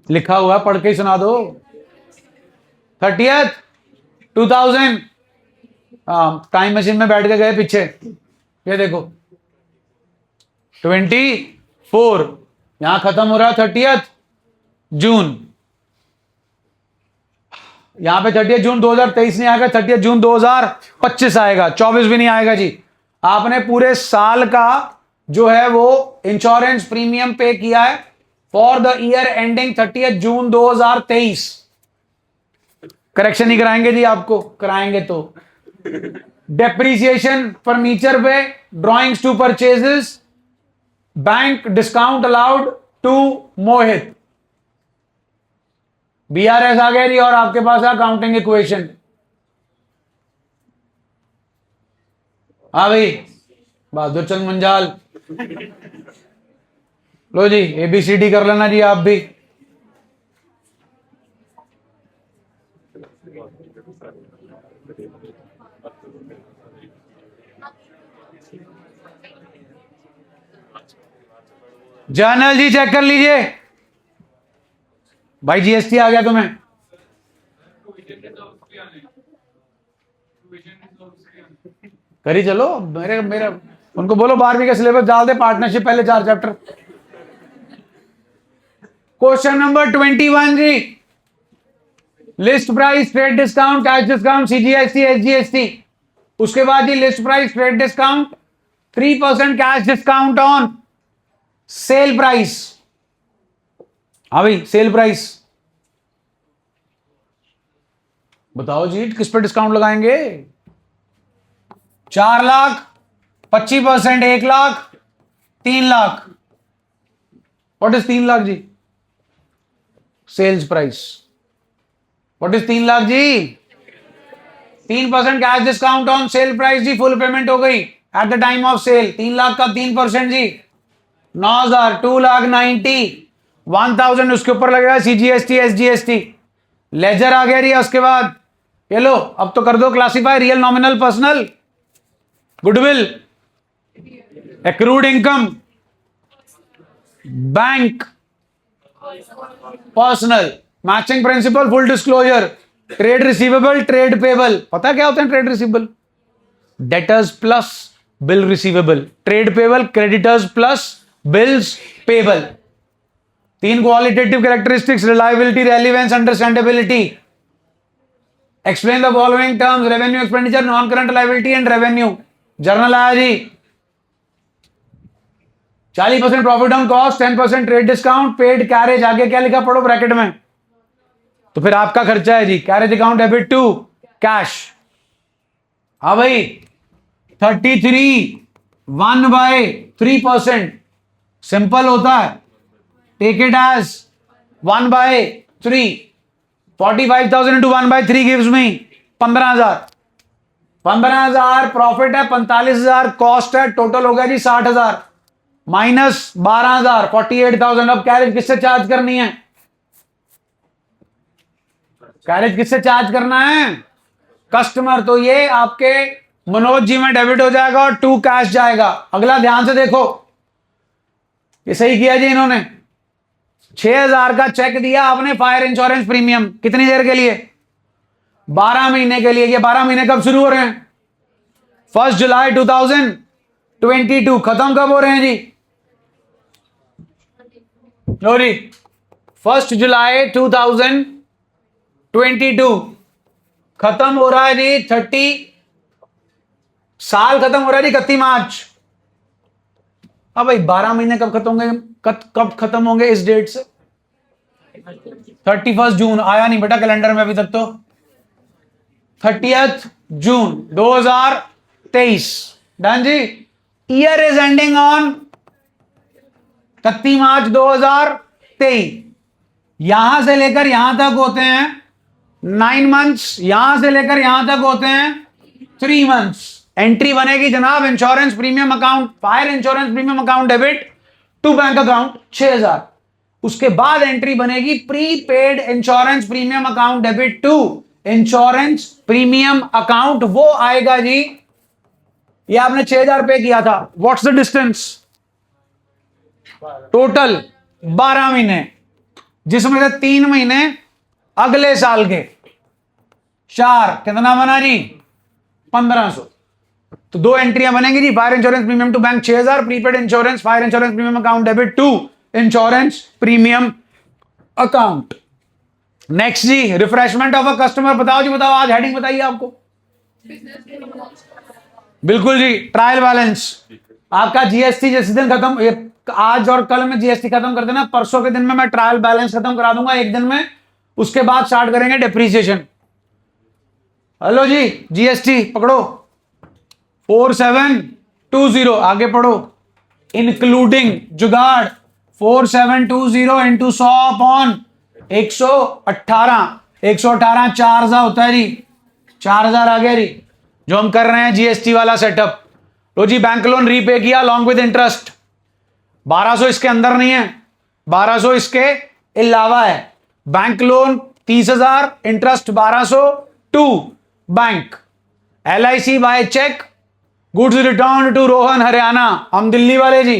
लिखा हुआ पढ़ के ही सुना दो। 30th 2000, टाइम मशीन में बैठ के गए पीछे, ये देखो 24, यहां खत्म हो रहा 30th जून, यहां पे 30th जून 2023 नहीं आएगा, 30th जून 2025 आएगा, 24 भी नहीं आएगा जी। आपने पूरे साल का जो है वो इंश्योरेंस प्रीमियम पे किया है for the year ending 30th June 2023। Correction नहीं कराएंगे जी, आपको कराएंगे तो। डेप्रीसिएशन फर्नीचर पे, drawings to purchases, bank discount allowed to Mohit, BRS आ गया जी, और आपके पास है अकाउंटिंग इक्वेशन। हाँ भाई, बहादुर चंद मंजाल, लो जी ABCD कर लेना जी आप भी। जर्नल जी चेक कर लीजिए भाई, GST आ गया तुम्हें? करी चलो, मेरे मेरा उनको बोलो 12वीं का सिलेबस डाल दे, पार्टनरशिप पहले 4 चैप्टर। क्वेश्चन नंबर 21 जी, list price, trade discount, cash discount, CGST, SGST। उसके बाद जी list price, trade discount, 3% cash discount on sale price. हाँ भाई, सेल प्राइस बताओ जी, किस पे डिस्काउंट लगाएंगे? 4 लाख, 25%, 1 लाख, 3 लाख। व्हाट इज 3 लाख जी? Sales price. What is 3 lakh जी? 3% cash discount on sale price जी, फुल पेमेंट हो गई at the time of sale. 3 lakh का 3% जी 9,000, 2,90,000, 1,000 उसके ऊपर लगेगा CGST, SGST। लेजर आ गया जी, उसके बाद ये लो, अब तो कर दो classify, real, nominal, personal, goodwill, accrued income, bank, personal, matching principal, full disclosure, trade receivable, trade payable. पता क्या होता है trade receivable? Debtors plus bill receivable, trade payable creditors plus bills payable. 3 qualitative characteristics, reliability, relevance, understandability. Explain the following terms, revenue, expenditure, non current liability and revenue. Journal आया जी, 40% profit on cost, 10% trade discount, paid carriage. आगे क्या लिखा पढ़ो bracket में, तो फिर आपका खर्चा है जी, carriage account debit to cash. हाँ भाई, 33 1/3%, सिंपल होता है, take it as 1/3। 45,000 into 1/3 gives me 15,000। 15,000 profit है, 45,000 कॉस्ट है, टोटल हो गया जी 60,000 माइनस 12,000, 48,000। अब कैरेज किससे चार्ज करनी है? कैरेज किससे चार्ज करना है? कस्टमर। तो ये आपके मनोज जी में डेबिट हो जाएगा और टू कैश जाएगा। अगला ध्यान से देखो, ये सही किया जी इन्होंने। 6,000 का चेक दिया आपने फायर इंश्योरेंस प्रीमियम, कितनी देर के लिए? 12 महीने के लिए। ये 12 महीने कब शुरू हो रहे हैं? 1 जुलाई 2022। खत्म कब हो रहे हैं जी? लो जी, 1 जुलाई 2022 खत्म हो रहा है जी। 30 साल खत्म हो रहा है जी 31 मार्च। अब भाई 12 महीने कब खत्म होंगे? कब खत्म होंगे इस डेट से? 31 जून। आया नहीं बेटा कैलेंडर में अभी तक तो। 30 जून 2023। डन जी। Year is ending on 31 March 2023। यहां से लेकर यहां तक होते हैं 9 मंथ्स, यहां से लेकर यहां तक होते हैं 3 मंथ्स। एंट्री बनेगी जनाब, insurance premium account, fire insurance premium account debit to bank account 6,000। उसके बाद एंट्री बनेगी prepaid insurance premium account debit to insurance premium account. वो आएगा जी, ये आपने 6,000 पे किया था। What's the distance? टोटल 12 महीने, जिसमें से 3 महीने अगले साल के। 4 कितना बना जी? 1500। तो 2 एंट्रियां बनेंगी जी, fire insurance premium to bank 6,000, prepaid insurance fire insurance premium account debit to insurance premium account. Next जी, रिफ्रेशमेंट ऑफ अ कस्टमर। बताओ जी, बताओ, आज हेडिंग बताइए आपको। बिल्कुल जी, ट्रायल बैलेंस। आपका GST जिस दिन खत्म, आज और कल में GST खत्म कर देना, परसों के दिन में मैं ट्रायल बैलेंस खत्म करा दूंगा, एक दिन में। उसके बाद स्टार्ट करेंगे डेप्रीसिएशन। हेलो जी, GST पकड़ो 4720, आगे पढ़ो। इंक्लूडिंग जुगाड़ 4720 इंटू 100 अपॉन 118 118 4000 होता है जी, 4000 आ गया जी, जो हम कर रहे हैं जीएसटी वाला सेटअप। लो जी, बैंक लोन रीपे किया लॉन्ग विद इंटरेस्ट, 1200 इसके अंदर नहीं है, 1200 इसके अलावा है। Bank loan 30,000, interest 1200 to bank. LIC by cheque, goods return to Rohan Haryana, हम दिल्ली वाले जी।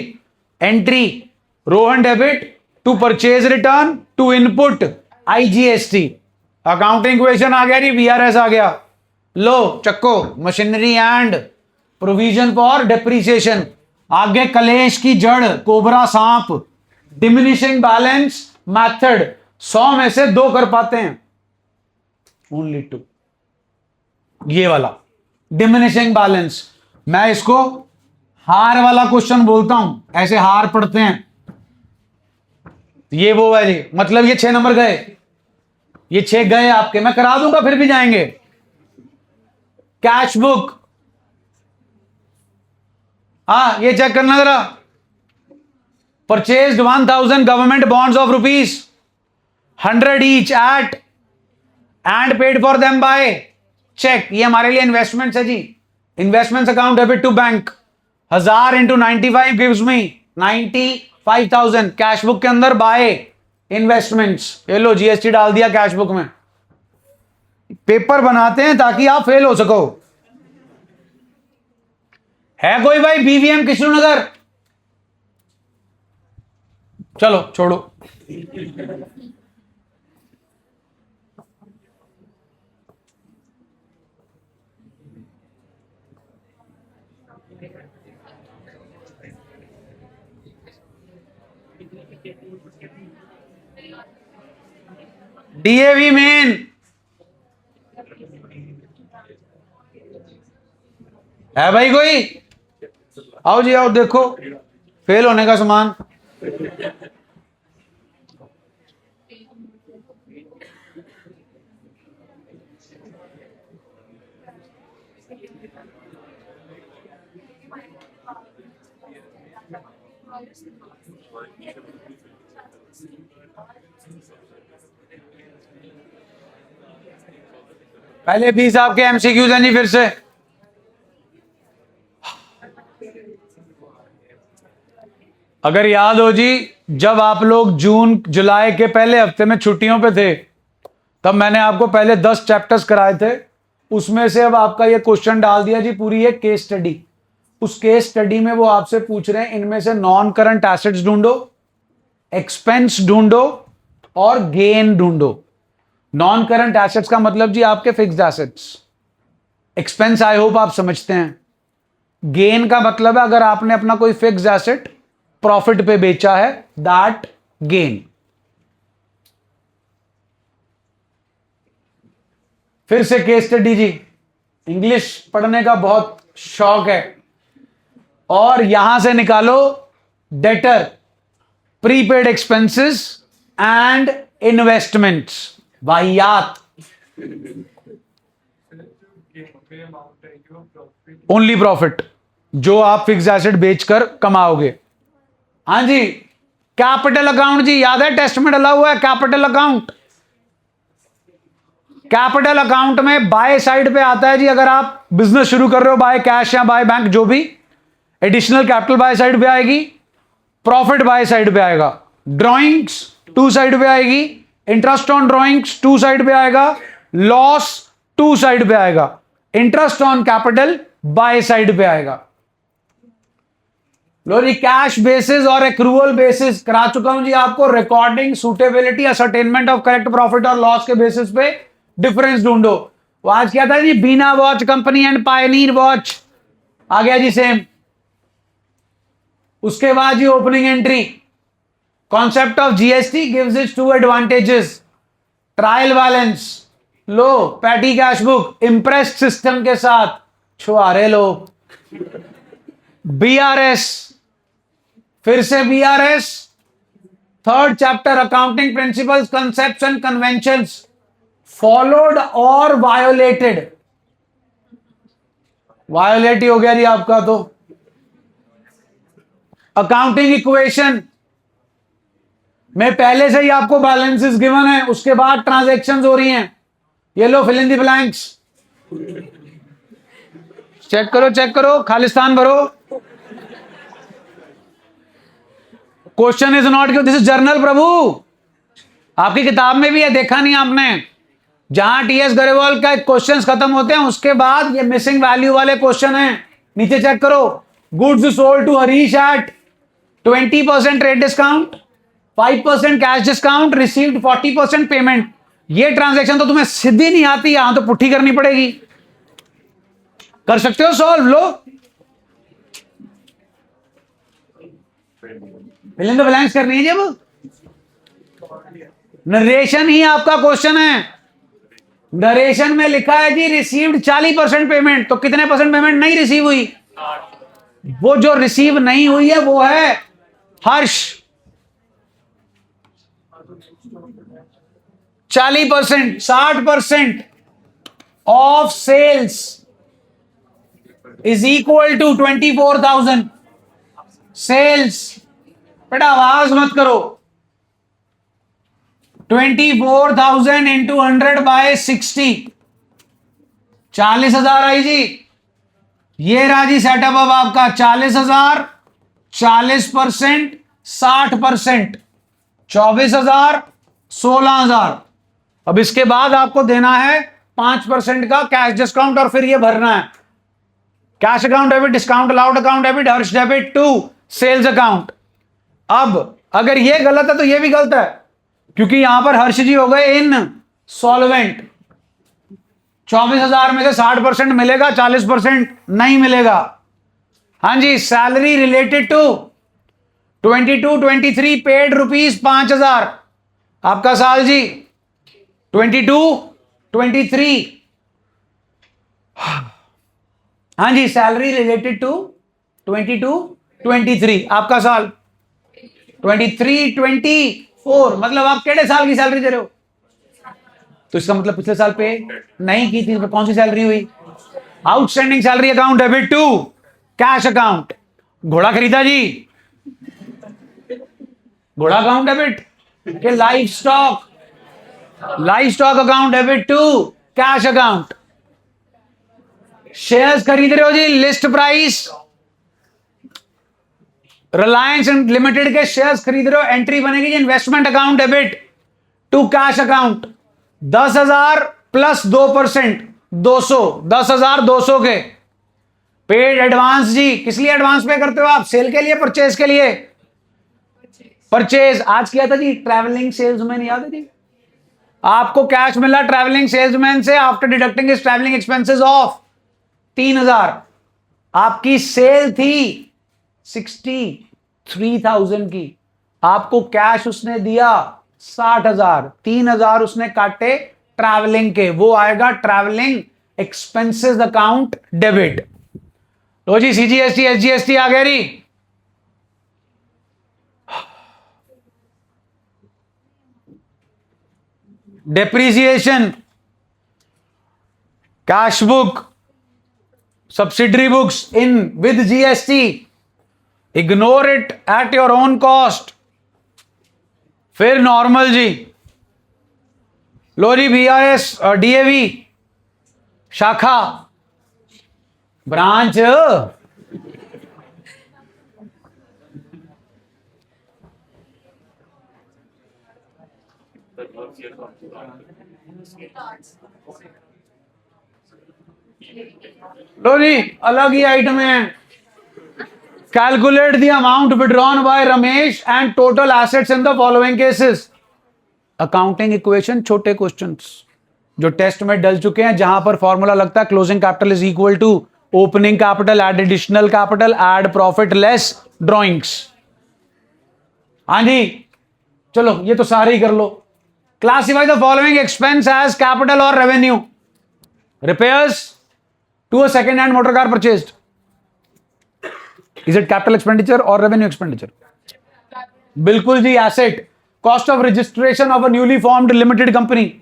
Entry Rohan debit to purchase return to input IGST। Accounting question आ गया जी, VRS आ गया। लो चक्को, machinery and provision for depreciation. आगे कलेश की जड़, कोबरा सांप, डिमिनिशिंग बैलेंस मेथड। 100 में से 2 कर पाते हैं, ओनली 2। ये वाला डिमिनिशिंग बैलेंस, मैं इसको हार वाला क्वेश्चन बोलता हूं, ऐसे हार पढ़ते हैं। ये वो है जी, मतलब ये 6 नंबर गए, ये 6 गए आपके, मैं करा दूंगा फिर भी जाएंगे। कैश बुक, हाँ ये चेक करना जरा। Purchased 1000 government bonds of ₹100 each at and paid for them by cheque. ये हमारे लिए इन्वेस्टमेंट्स है जी। Investments account debit to bank, 1000 into 95 gives me 95,000। Cash book के अंदर बाय इन्वेस्टमेंट्स। ये लो जीएसटी डाल दिया कैश बुक में। पेपर बनाते हैं ताकि आप फेल हो सको। है कोई भाई BVM कृष्णनगर? चलो छोड़ो। DAV मेन है भाई कोई? आओ जी आओ, देखो फेल होने का सामान। पहले 20 आपके MCQs हैं जी, फिर से अगर याद हो जी, जब आप लोग जून जुलाई के पहले हफ्ते में छुट्टियों पे थे, तब मैंने आपको पहले 10 चैप्टर्स कराए थे। उसमें से अब आपका ये क्वेश्चन डाल दिया जी, पूरी एक केस स्टडी। उस केस स्टडी में वो आपसे पूछ रहे हैं इनमें से नॉन करंट एसेट्स ढूंढो, एक्सपेंस ढूंढो और गेन ढूंढो। नॉन करंट एसेट्स का मतलब जी आपके fixed assets. Expense I hope आप समझते हैं। गेन का मतलब है अगर आपने अपना कोई फिक्स्ड एसेट प्रॉफिट पे बेचा है, दैट गेन। फिर से केस स्टडी जी, इंग्लिश पढ़ने का बहुत शौक है। और यहां से निकालो debtor, prepaid expenses and investments. वाहियात। ओनली प्रॉफिट, जो आप फिक्स एसेट बेचकर कमाओगे। हाँ जी, कैपिटल अकाउंट जी, याद है टेस्ट में डला हुआ है कैपिटल अकाउंट। कैपिटल अकाउंट में बाय साइड पे आता है जी, अगर आप बिजनेस शुरू कर रहे हो बाय कैश या बाय बैंक, जो भी एडिशनल कैपिटल बाय साइड पे आएगी, प्रॉफिट बाय साइड पे आएगा, ड्रॉइंग्स टू साइड पे आएगी, interest on drawings to side पे आएगा, लॉस टू साइड पे आएगा, interest on capital by side पे आएगा। लो जी, कैश बेसिस और एक्रूअल बेसिस करा चुका हूं जी आपको। Recording, suitability, ascertainment of correct profit और लॉस के बेसिस पे डिफरेंस ढूंढो। वो आज क्या था जी, Beena watch company and Pioneer watch आ गया जी सेम। उसके बाद जी opening entry, concept of GST gives it's 2 advantages. Trial balance, low petty cash book Impress system के साथ छुआरे लो। BRS, फिर से BRS, third chapter accounting principles, concepts and conventions, followed और वायोलेटेड। वायोलेट ही हो गया जी आपका। तो अकाउंटिंग इक्वेशन, मैं पहले से ही आपको बैलेंसेस गिवन है, उसके बाद ट्रांजैक्शंस हो रही हैं। ये लो, fill in the blanks. Check करो, चेक करो, खालिस्तान भरो। Question is not, this is journal प्रभु, आपकी किताब में भी है, देखा नहीं आपने? जहां टीएस गरेवाल का क्वेश्चंस खत्म होते हैं उसके बाद ये मिसिंग वैल्यू वाले क्वेश्चन हैं। नीचे चेक करो, goods sold to Harish at 20% trade discount, 5% cash discount, received 40% payment. ये ट्रांजैक्शन तो तुम्हें सीधी नहीं आती, यहां तो पुट्ठी करनी पड़ेगी। कर सकते हो सॉल्व? लो, फिल इन द ब्लैंक्स करनी है। जब नरेशन ही आपका क्वेश्चन है, नरेशन में लिखा है जी रिसीव्ड 40% पेमेंट, तो कितने परसेंट पेमेंट नहीं रिसीव हुई? वो जो रिसीव नहीं हुई है वो है Harsh. 40%, 60% of sales is equal to 24,000 sales. बेटा आवाज मत करो। 24,000 इंटू 100 बाय 60, 40,000 आई जी। ये राजी सेटअप अब आपका 40,000, 40%, 60%, 24,000, 16,000। अब इसके बाद आपको देना है 5% का कैश डिस्काउंट और फिर ये भरना है। Cash account debit, discount allowed account debit, Harsh debit to sales account. अब अगर ये गलत है तो ये भी गलत है, क्योंकि यहां पर हर्ष जी हो गए इन सॉल्वेंट। 24,000 में से 60% मिलेगा, 40% नहीं मिलेगा। हां जी, salary related to 22-23 paid rupees 5,000 आपका साल जी। 22-23, हां जी, सैलरी रिलेटेड टू 22-23 आपका साल। 23-24 मतलब आप केड़े साल की सैलरी दे रहे हो? तो इसका मतलब पिछले साल पे नहीं की थी, तो कौन सी सैलरी हुई? Outstanding salary account debit to cash account. घोड़ा खरीदा जी, घोड़ा अकाउंट डेबिट के livestock account debit to cash account. Shares खरीद रहे हो जी, लिस्ट प्राइस, रिलायंस लिमिटेड के शेयर्स खरीद रहे हो, एंट्री बनेगी जी investment account debit to cash account. 10,000 plus 2%, 200, 10,200 के पेड एडवांस जी। किस लिए एडवांस पे करते हो आप? सेल के लिए, परचेज के लिए? परचेज। आज किया था जी ट्रैवलिंग सेल्समैन, याद है जी? आपको कैश मिला ट्रैवलिंग सेल्समैन से after deducting his travelling expenses of 3,000। आपकी सेल थी 63,000 की, आपको कैश उसने दिया 60,000, 3,000 उसने काटे ट्रैवलिंग के, वो आएगा ट्रैवलिंग एक्सपेंसेस अकाउंट डेबिट। लो जी, सीजीएसटी एसजीएसटी आ गया जी। Depreciation, cash book, subsidiary books in with GST, ignore it at your own cost. फिर नॉर्मल जी, लो जी, बीआरएस और डीएवी शाखा ब्रांच। लो जी, अलग ही आइटम है। Calculate the amount withdrawn by Ramesh and total assets in the following cases. Accounting equation, छोटे क्वेश्चंस जो टेस्ट में डल चुके हैं, जहां पर फॉर्मूला लगता है closing capital is equal to opening capital add additional capital add profit less drawings. हाँ जी, चलो ये तो सारे ही कर लो। Classify the following expense as capital और revenue. Repairs to a second hand motor car purchased, is it capital expenditure और रेवेन्यू एक्सपेंडिचर? बिल्कुल जी, asset. Cost of registration of a newly formed limited company,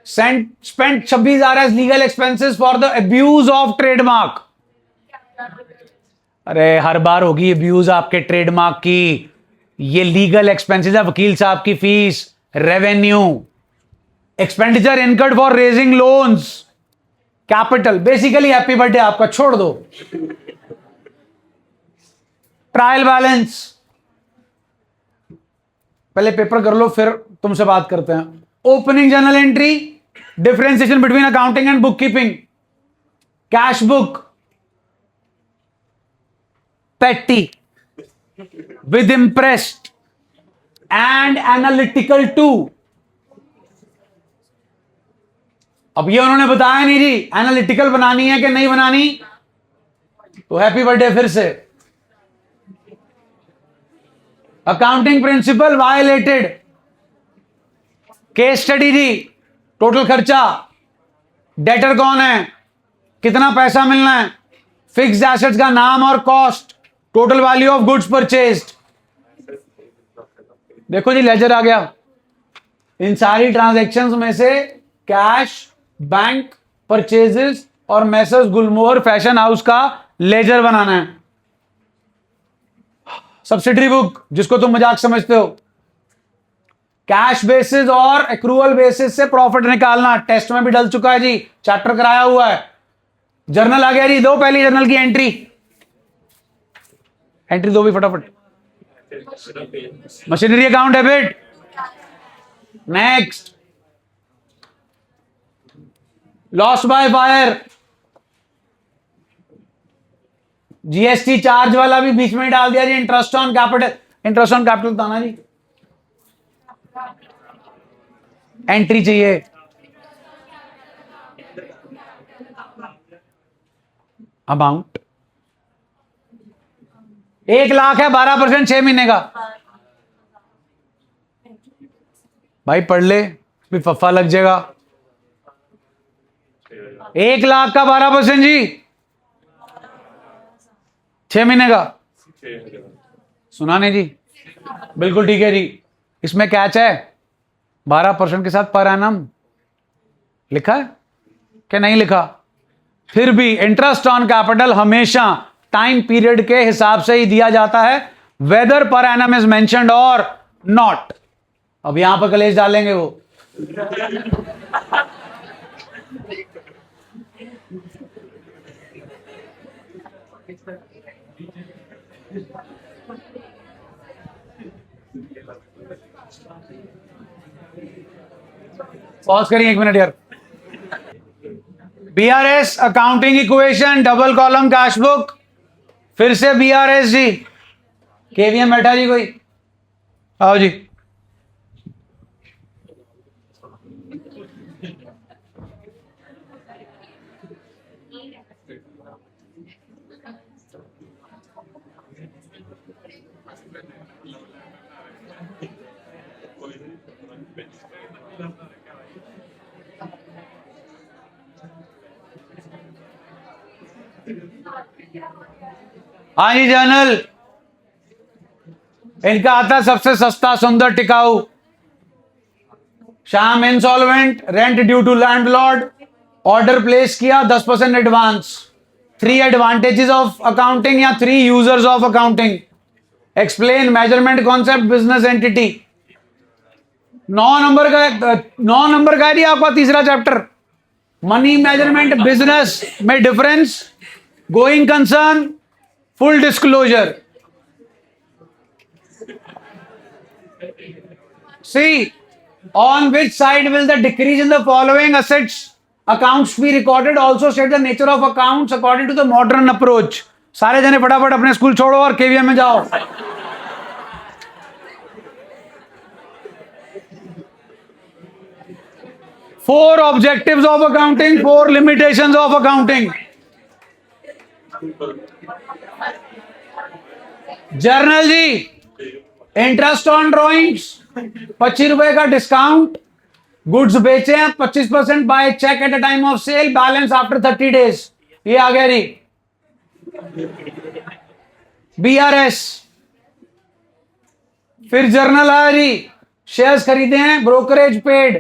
spent 26,000 as legal expenses for the abuse of trademark। अरे हर बार होगी abuse आपके trademark की। ये legal expenses है, वकील साहब की fees, revenue, expenditure incurred for raising loans, capital, basically happy birthday आपका, छोड़ दो। ट्रायल बैलेंस, पहले पेपर कर लो फिर तुमसे बात करते हैं। Opening journal entry, differentiation between accounting and book keeping, cash book, पेटी with impressed and analytical too। अब ये उन्होंने बताया नहीं जी एनालिटिकल बनानी है कि नहीं बनानी, तो हैप्पी बर्थडे फिर से। Accounting principle violated, case study जी, टोटल खर्चा, डेटर कौन है, कितना पैसा मिलना है, फिक्स्ड एसेट्स का नाम और cost, total value of goods purchased. देखो जी लेजर आ गया, इन सारी ट्रांजैक्शंस में से कैश, बैंक, परचेजेस और मैसर्स गुलमोहर फैशन हाउस का लेजर बनाना है। सब्सिडरी बुक, जिसको तुम मजाक समझते हो, कैश बेसिस और एक्रूअल बेसिस से प्रॉफिट निकालना, टेस्ट में भी डल चुका है जी, चैप्टर कराया हुआ है। जर्नल आ गया जी, दो पहली जर्नल की एंट्री, एंट्री दो भी फटाफट। Machinery account debit, next loss by fire, GST charge वाला भी बीच में डाल दिया जी, interest on capital, interest on capital था ना जी, एंट्री चाहिए। अमाउंट 1,00,000 है, 12% 6 महीने का। भाई पढ़ ले, भी फफ्फा लग जाएगा। 1,00,000 का 12% जी, 6 महीने का। सुना नहीं जी, बिल्कुल ठीक है जी। इसमें कैच है, 12% के साथ पर एनम लिखा है क्या, नहीं लिखा? फिर भी इंटरेस्ट ऑन कैपिटल हमेशा टाइम पीरियड के हिसाब से ही दिया जाता है, whether per annum is mentioned और नॉट। अब यहां पर कलेश डालेंगे वो। पॉज करिए 1 मिनट यार। BRS accounting equation, double column cash book, फिर से बीआरएस जी। केवीएम बैठा जी कोई? आओ जी। हाँ जी, जर्नल इनका आता सबसे सस्ता, सुंदर, टिकाऊ। Shyam insolvent, rent due to landlord, order place किया 10% एडवांस। 3 एडवांटेजेस ऑफ अकाउंटिंग या 3 users of accounting. Explain measurement concept, business entity. 9 number का है जी आपका तीसरा चैप्टर। मनी मेजरमेंट बिजनेस में difference, going concern, full disclosure. See, on which side will the decrease in the following assets accounts be recorded? Also state the nature of accounts according to the modern approach. सारे जने फटाफट अपने school छोड़ो और KVM में जाओ। Four objectives of accounting, 4 limitations of accounting. Journal जी, interest on drawings, 25 रुपए का डिस्काउंट, गुड्स बेचे हैं 25% by cheque at the time of sale, balance after 30 days. ये आ गया जी। बीआरएस, फिर जर्नल आया जी, शेयर्स खरीदे हैं, ब्रोकरेज पेड,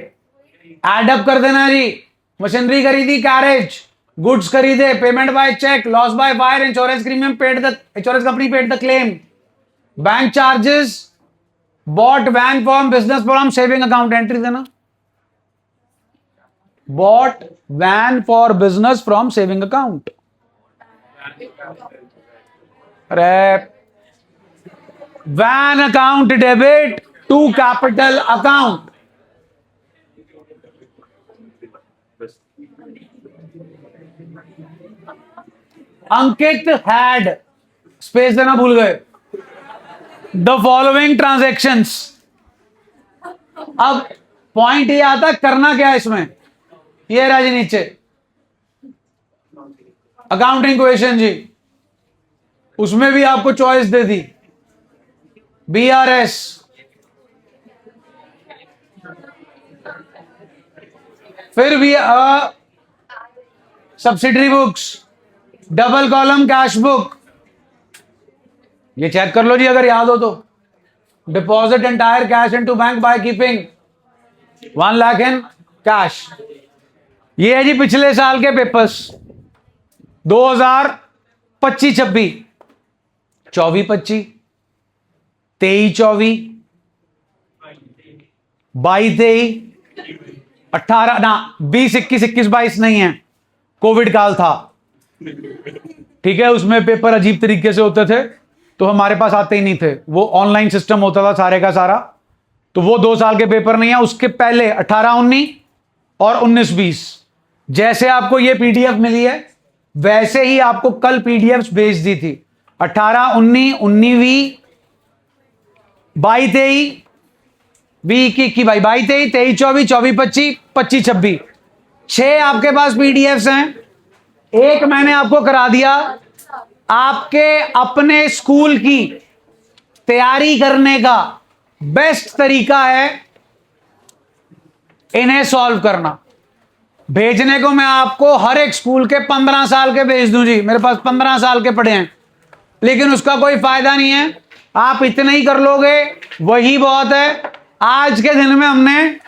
एडअप कर देना जी। मशीनरी खरीदी, कैरेज, गुड्स खरीदे, payment by cheque, loss by fire, insurance premium paid the insurance company paid the claim, bank charges, bought van from business from saving account, entry देना। Bought van for business from saving account. अरे van account debit to capital account. Ankit had, space देना भूल गए, the following transactions. अब point ये आता है करना क्या है इसमें, ये राजी नीचे अकाउंटिंग क्वेश्चन जी, उसमें भी आपको चॉइस दे दी, बीआरएस, फिर भी subsidiary books, double column cash book. ये चेक कर लो जी अगर याद हो तो। Deposit entire cash into bank by keeping 1 lakh in cash. ये है जी पिछले साल के पेपर्स 2025-26, 24-25, 23-24, 22-23, 18 ना 20-21, 21-22 नहीं है, कोविड काल था, ठीक है, उसमें पेपर अजीब तरीके से होते थे तो हमारे पास आते ही नहीं थे, वो ऑनलाइन सिस्टम होता था सारे का सारा, तो वो 2 साल के पेपर नहीं है। उसके पहले 18-19 और 19-20 जैसे आपको ये पीडीएफ मिली है वैसे ही आपको कल पीडीएफ भेज दी थी। 18-19, 19-20, 22-23, 20-21, 22-23, 23-24, 24-25, 25-26, 6 आपके पास पीडीएफ्स हैं। एक मैंने आपको करा दिया, आपके अपने स्कूल की तैयारी करने का बेस्ट तरीका है इन्हें सॉल्व करना। भेजने को मैं आपको हर एक स्कूल के 15 साल के भेज दूं जी, मेरे पास 15 साल के पड़े हैं, लेकिन उसका कोई फायदा नहीं है, आप इतने ही कर लोगे वही बहुत है। आज के दिन में हमने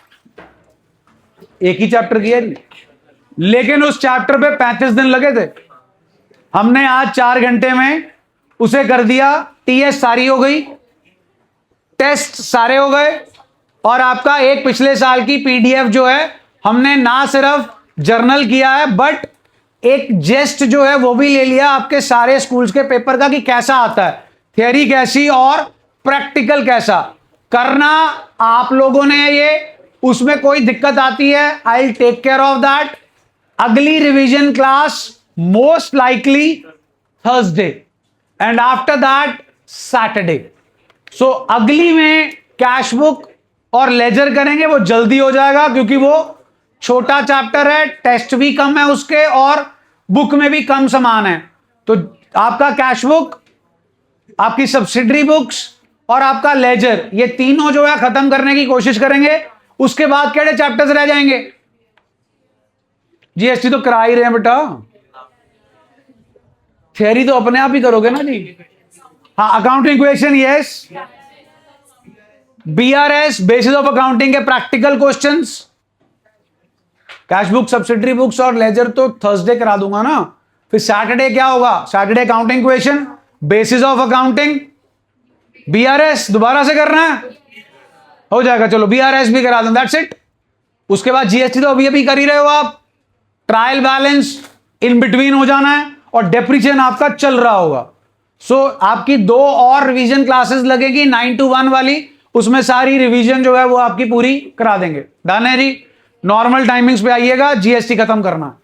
एक ही चैप्टर किया जी, लेकिन उस चैप्टर पे 35 दिन लगे थे, हमने आज 4 घंटे में उसे कर दिया। टीएस सारी हो गई, टेस्ट सारे हो गए, और आपका एक पिछले साल की पीडीएफ जो है हमने ना सिर्फ जर्नल किया है बट एक जेस्ट जो है वो भी ले लिया आपके सारे स्कूल्स के पेपर का कि कैसा आता है, थियरी कैसी और प्रैक्टिकल कैसा करना आप लोगों ने। ये उसमें कोई दिक्कत आती है, I will take care of that. अगली revision class most likely Thursday and after that Saturday. So अगली में कैश बुक और लेजर करेंगे, वो जल्दी हो जाएगा क्योंकि वो छोटा चैप्टर है, टेस्ट भी कम है उसके और बुक में भी कम सामान है। तो आपका कैश बुक, आपकी सब्सिडरी बुक्स और आपका लेजर, ये तीनों जो है खत्म करने की कोशिश करेंगे। उसके बाद केड़े चैप्टर्स रह जाएंगे? जीएसटी तो करा ही रहे हैं बेटा, थियरी तो अपने आप ही करोगे ना जी। हाँ, accounting equation yes, BRS basis of accounting के practical questions, cash book, subsidiary books और लेजर तो थर्सडे करा दूंगा ना। फिर सैटरडे क्या होगा? Saturday accounting equation, basis of accounting, BRS दोबारा से करना है, हो जाएगा, चलो बीआरएस भी करा दूं, दैट्स इट। उसके बाद जीएसटी तो अभी कर ही रहे हो आप, ट्रायल बैलेंस इन बिटवीन हो जाना है और डेप्रिसिएशन आपका चल रहा होगा। सो आपकी 2 और रिवीजन क्लासेस लगेगी 9 to 1 वाली, उसमें सारी रिवीजन जो है वो आपकी पूरी करा देंगे। डन है जी, नॉर्मल टाइमिंग्स पे आइएगा, जीएसटी खत्म करना।